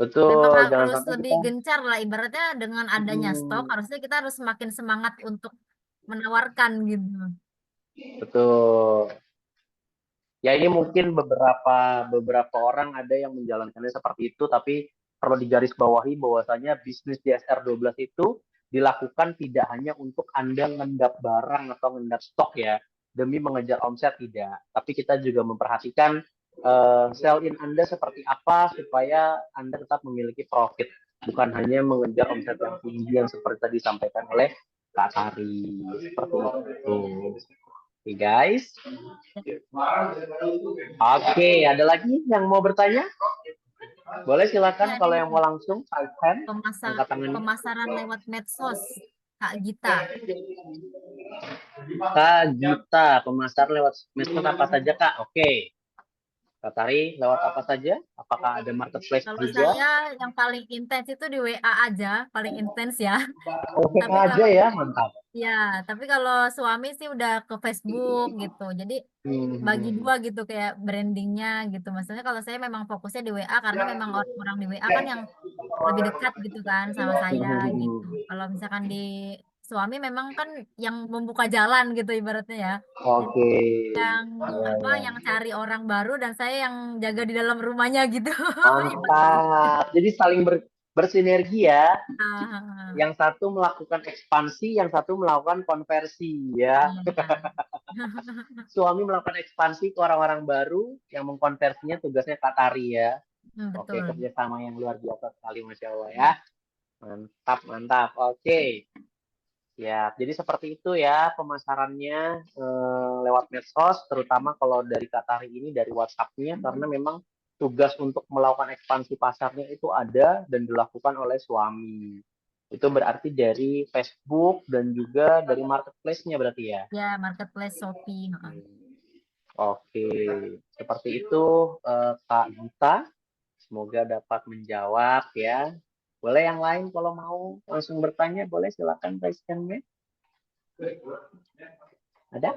Memang betul, jangan harus sampai lebih kita gencar lah. Ibaratnya dengan adanya stok, harusnya kita harus semakin semangat untuk menawarkan gitu. betul. Ya ini mungkin beberapa beberapa orang ada yang menjalankannya seperti itu, tapi perlu digarisbawahi bahwasanya bisnis di SR12 itu dilakukan tidak hanya untuk Anda ngendap barang atau ngendap stok ya, demi mengejar omset tidak. Tapi kita juga memperhatikan sell in Anda seperti apa supaya Anda tetap memiliki profit, bukan hanya mengejar omset yang tinggi yang seperti tadi disampaikan oleh Kak Sari. Seperti itu. Oke, guys. Oke, ada lagi yang mau bertanya? Boleh Ini silakan ada kalau yang mau nih, langsung, raise hand, angkat tangannya. pemasaran lewat medsos, Kak Gita. Kak Gita, pemasaran lewat medsos apa saja, Kak? Oke. Kak Tari, lewat apa saja? Apakah ada marketplace Kalau juga? saya yang paling intens itu di WA aja, paling intens ya. Oke Tapi aja kalau ya, mantap. ya, tapi kalau suami sih udah ke Facebook gitu. Jadi bagi Hmm. dua gitu kayak brandingnya gitu. Maksudnya kalau saya memang fokusnya di WA karena memang orang-orang di WA kan yang lebih dekat gitu kan sama saya gitu. Kalau misalkan di suami memang kan yang membuka jalan gitu ibaratnya ya. Jadi Oke. yang Ya, apa ya. yang cari orang baru dan saya yang jaga di dalam rumahnya gitu. Ibaratnya gitu. Mantap. Jadi saling bersinergi ya. Ah, Yang satu melakukan ekspansi, yang satu melakukan konversi ya. iya. Suami melakukan ekspansi ke orang-orang baru, yang mengkonversinya tugasnya Kak Tari ya. Oke, Betul. kerjasama yang luar biasa sekali, Masya Allah ya. Mantap, mantap. Oke. Ya, jadi seperti itu ya pemasarannya lewat medsos, terutama kalau dari Kak Tari ini dari WhatsApp-nya, karena memang tugas untuk melakukan ekspansi pasarnya itu ada dan dilakukan oleh suami. Itu berarti dari Facebook dan juga dari marketplace-nya berarti ya. Ya, marketplace Shopee. Heeh. Oke, seperti itu Kak Gita. Semoga dapat menjawab ya. Boleh yang lain kalau mau langsung bertanya, boleh silakan raise hand-nya. Ada?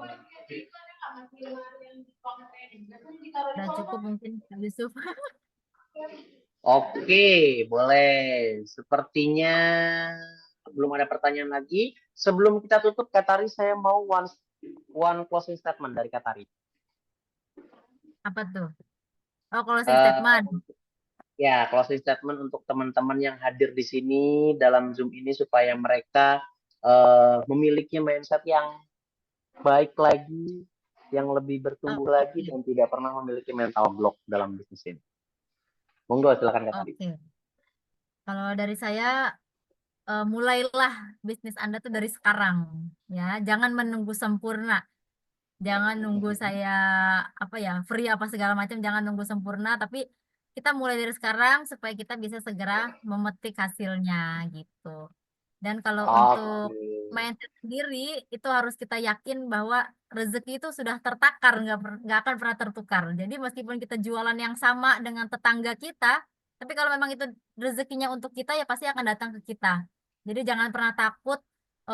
Udah cukup mungkin Kak Yusuf. Oke, boleh. Sepertinya belum ada pertanyaan lagi. Sebelum kita tutup, Katari, saya mau one closing statement dari Katari. Apa tuh? Oh, closing Eh, statement. ya, closing statement untuk teman-teman yang hadir di sini dalam Zoom ini supaya mereka memiliki mindset yang baik lagi, yang lebih Oh, bertumbuh lagi oke. dan tidak pernah memiliki mental block dalam bisnis ini. Monggo, silakan Katari. Oke. Kalau dari saya, mulailah bisnis Anda tuh dari sekarang. Ya, jangan menunggu sempurna. Jangan nunggu saya apa ya free apa segala macam. Jangan nunggu sempurna. Tapi kita mulai dari sekarang supaya kita bisa segera memetik hasilnya gitu. Dan kalau untuk Oke. mindset sendiri itu harus kita yakin bahwa rezeki itu sudah tertakar, nggak akan pernah tertukar. Jadi meskipun kita jualan yang sama dengan tetangga kita, tapi kalau memang itu rezekinya untuk kita ya pasti akan datang ke kita. Jadi jangan pernah takut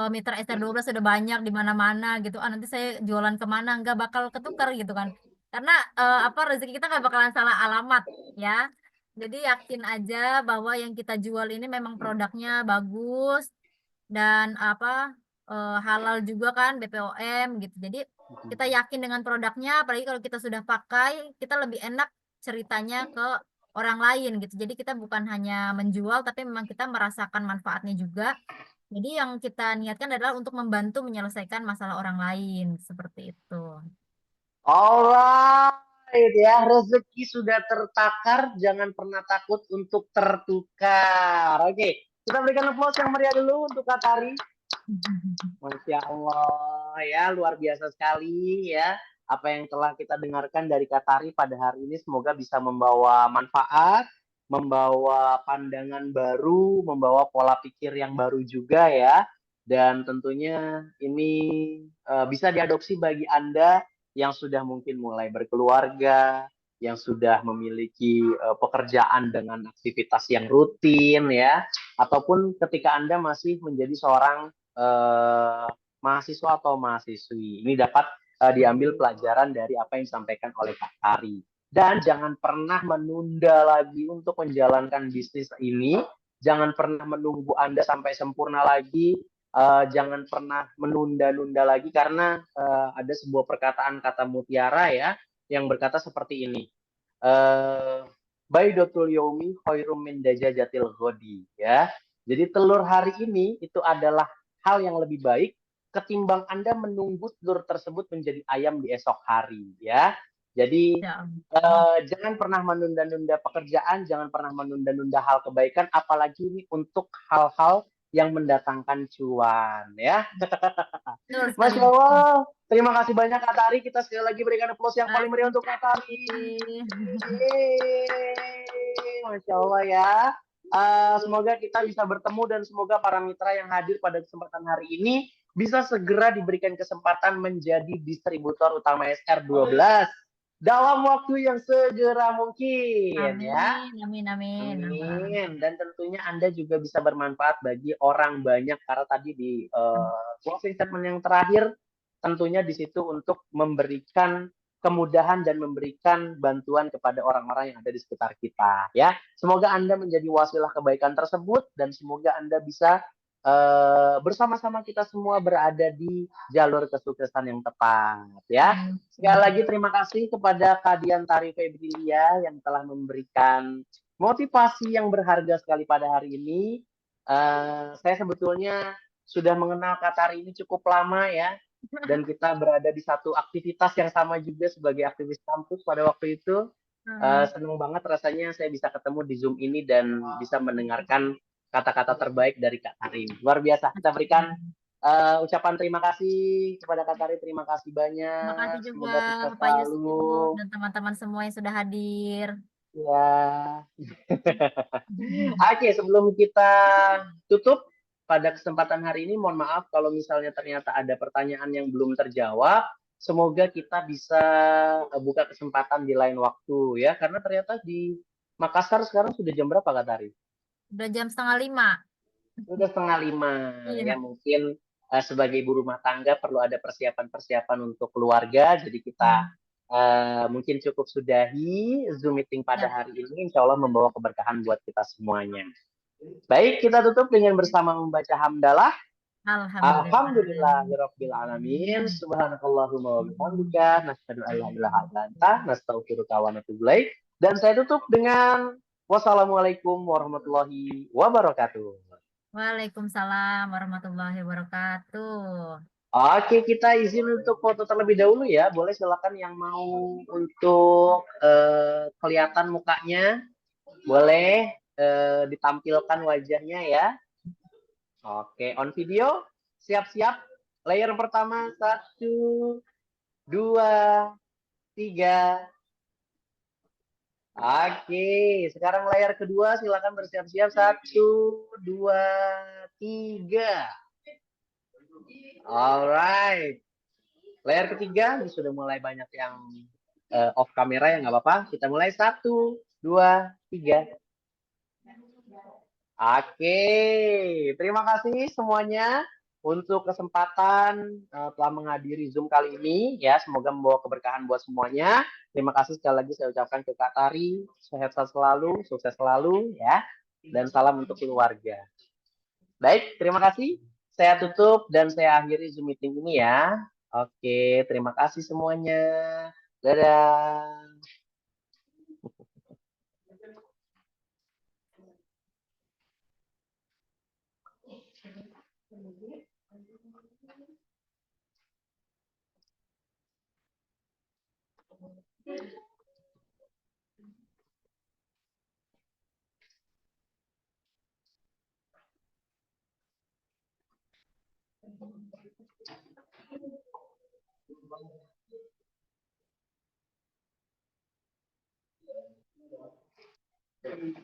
mitra SR12 sudah banyak di mana-mana gitu. Ah nanti saya jualan kemana nggak bakal ketukar gitu kan. Karena apa rezeki kita nggak bakalan salah alamat ya. Jadi yakin aja bahwa yang kita jual ini memang produknya bagus dan apa halal juga kan BPOM gitu. Jadi kita yakin dengan produknya, apalagi kalau kita sudah pakai, kita lebih enak ceritanya ke orang lain gitu. Jadi kita bukan hanya menjual, tapi memang kita merasakan manfaatnya juga. Jadi yang kita niatkan adalah untuk membantu menyelesaikan masalah orang lain seperti itu. Alright ya, rezeki sudah tertakar, jangan pernah takut untuk tertukar. Oke, kita berikan applause yang meriah dulu untuk Kak Tari. Masya Allah ya, luar biasa sekali ya. Apa yang telah kita dengarkan dari Kak Tari pada hari ini semoga bisa membawa manfaat, membawa pandangan baru, membawa pola pikir yang baru juga ya. Dan tentunya ini bisa diadopsi bagi Anda yang sudah mungkin mulai berkeluarga, yang sudah memiliki pekerjaan dengan aktivitas yang rutin ya, ataupun ketika Anda masih menjadi seorang mahasiswa atau mahasiswi. Ini dapat diambil pelajaran dari apa yang disampaikan oleh Kak Tari. Dan jangan pernah menunda lagi untuk menjalankan bisnis ini. Jangan pernah menunggu Anda sampai sempurna lagi. Jangan pernah menunda-nunda lagi karena ada sebuah perkataan kata mutiara ya yang berkata seperti ini. Baidotul yomi khairum min dajajatil ghodi ya. Jadi telur hari ini itu adalah hal yang lebih baik ketimbang Anda menunggu telur tersebut menjadi ayam di esok hari ya. Jadi Ya, jangan pernah menunda-nunda pekerjaan, jangan pernah menunda-nunda hal kebaikan, apalagi ini untuk hal-hal yang mendatangkan cuan ya. betul sekali Masya betul. Allah, Terima kasih banyak Kak Tari. Kita sekali lagi berikan applause yang paling meriah untuk Kak Tari. Yeay. Masya Allah ya. Semoga kita bisa bertemu dan semoga para mitra yang hadir pada kesempatan hari ini bisa segera diberikan kesempatan menjadi distributor utama SR12 dalam waktu yang segera mungkin ya. Amin, amin, amin. Amin. Dan tentunya Anda juga bisa bermanfaat bagi orang banyak karena tadi di closing statement yang terakhir tentunya di situ untuk memberikan kemudahan dan memberikan bantuan kepada orang-orang yang ada di sekitar kita ya. Semoga Anda menjadi wasilah kebaikan tersebut dan semoga Anda bisa bersama-sama kita semua berada di jalur kesuksesan yang tepat ya. Sekali lagi terima kasih kepada Kak Dian Tari Febrilia yang telah memberikan motivasi yang berharga sekali pada hari ini. Saya sebetulnya sudah mengenal Kak Tari ini cukup lama ya, dan kita berada di satu aktivitas yang sama juga sebagai aktivis kampus pada waktu itu. Senang banget rasanya saya bisa ketemu di Zoom ini dan bisa mendengarkan kata-kata terbaik dari Kak Tari. Luar biasa. Kita berikan ucapan terima kasih kepada Kak Tari. Terima kasih banyak. Terima kasih juga Semoga sukses Bapak selalu. Yusuf dan teman-teman semua yang sudah hadir. Ya. Oke, sebelum kita tutup pada kesempatan hari ini, mohon maaf kalau misalnya ternyata ada pertanyaan yang belum terjawab. Semoga kita bisa buka kesempatan di lain waktu ya, karena ternyata di Makassar sekarang sudah jam berapa Kak Tari? Udah jam 4:30. Sudah 4:30 ya, Iya. mungkin sebagai ibu rumah tangga perlu ada persiapan-persiapan untuk keluarga, jadi kita mungkin cukup sudahi Zoom meeting pada Ya. hari ini, insya Allah membawa keberkahan buat kita semuanya. Baik, kita tutup dengan bersama membaca hamdalah. Alhamdulillahirabbil alamin. Subhanakallahumma wa bihamdika nasyhadu an la ilaha illa anta nastaghfiruka wa natubu ilaik. Dan saya tutup dengan wassalamualaikum warahmatullahi wabarakatuh. Waalaikumsalam warahmatullahi wabarakatuh. Oke, kita izin untuk foto terlebih dahulu ya. Boleh silakan yang mau untuk kelihatan mukanya. Boleh ditampilkan wajahnya ya. Oke, on video. Siap-siap. Layer pertama, 1, 2, 3. Oke, sekarang layar kedua. Silakan bersiap-siap. 1, 2, 3. Alright. Layar ketiga, ini sudah mulai banyak yang off kamera ya, nggak apa-apa. Kita mulai 1, 2, 3. Oke, terima kasih semuanya untuk kesempatan telah menghadiri Zoom kali ini ya. Semoga membawa keberkahan buat semuanya. Terima kasih sekali lagi saya ucapkan ke Kak Tari, sehat selalu, sukses selalu ya. Dan salam untuk keluarga. Baik, terima kasih. Saya tutup dan saya akhiri Zoom meeting ini ya. Oke, terima kasih semuanya. Dadah.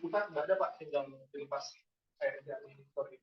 Bukan, nggak ada Pak, tinggal pas saya dari story.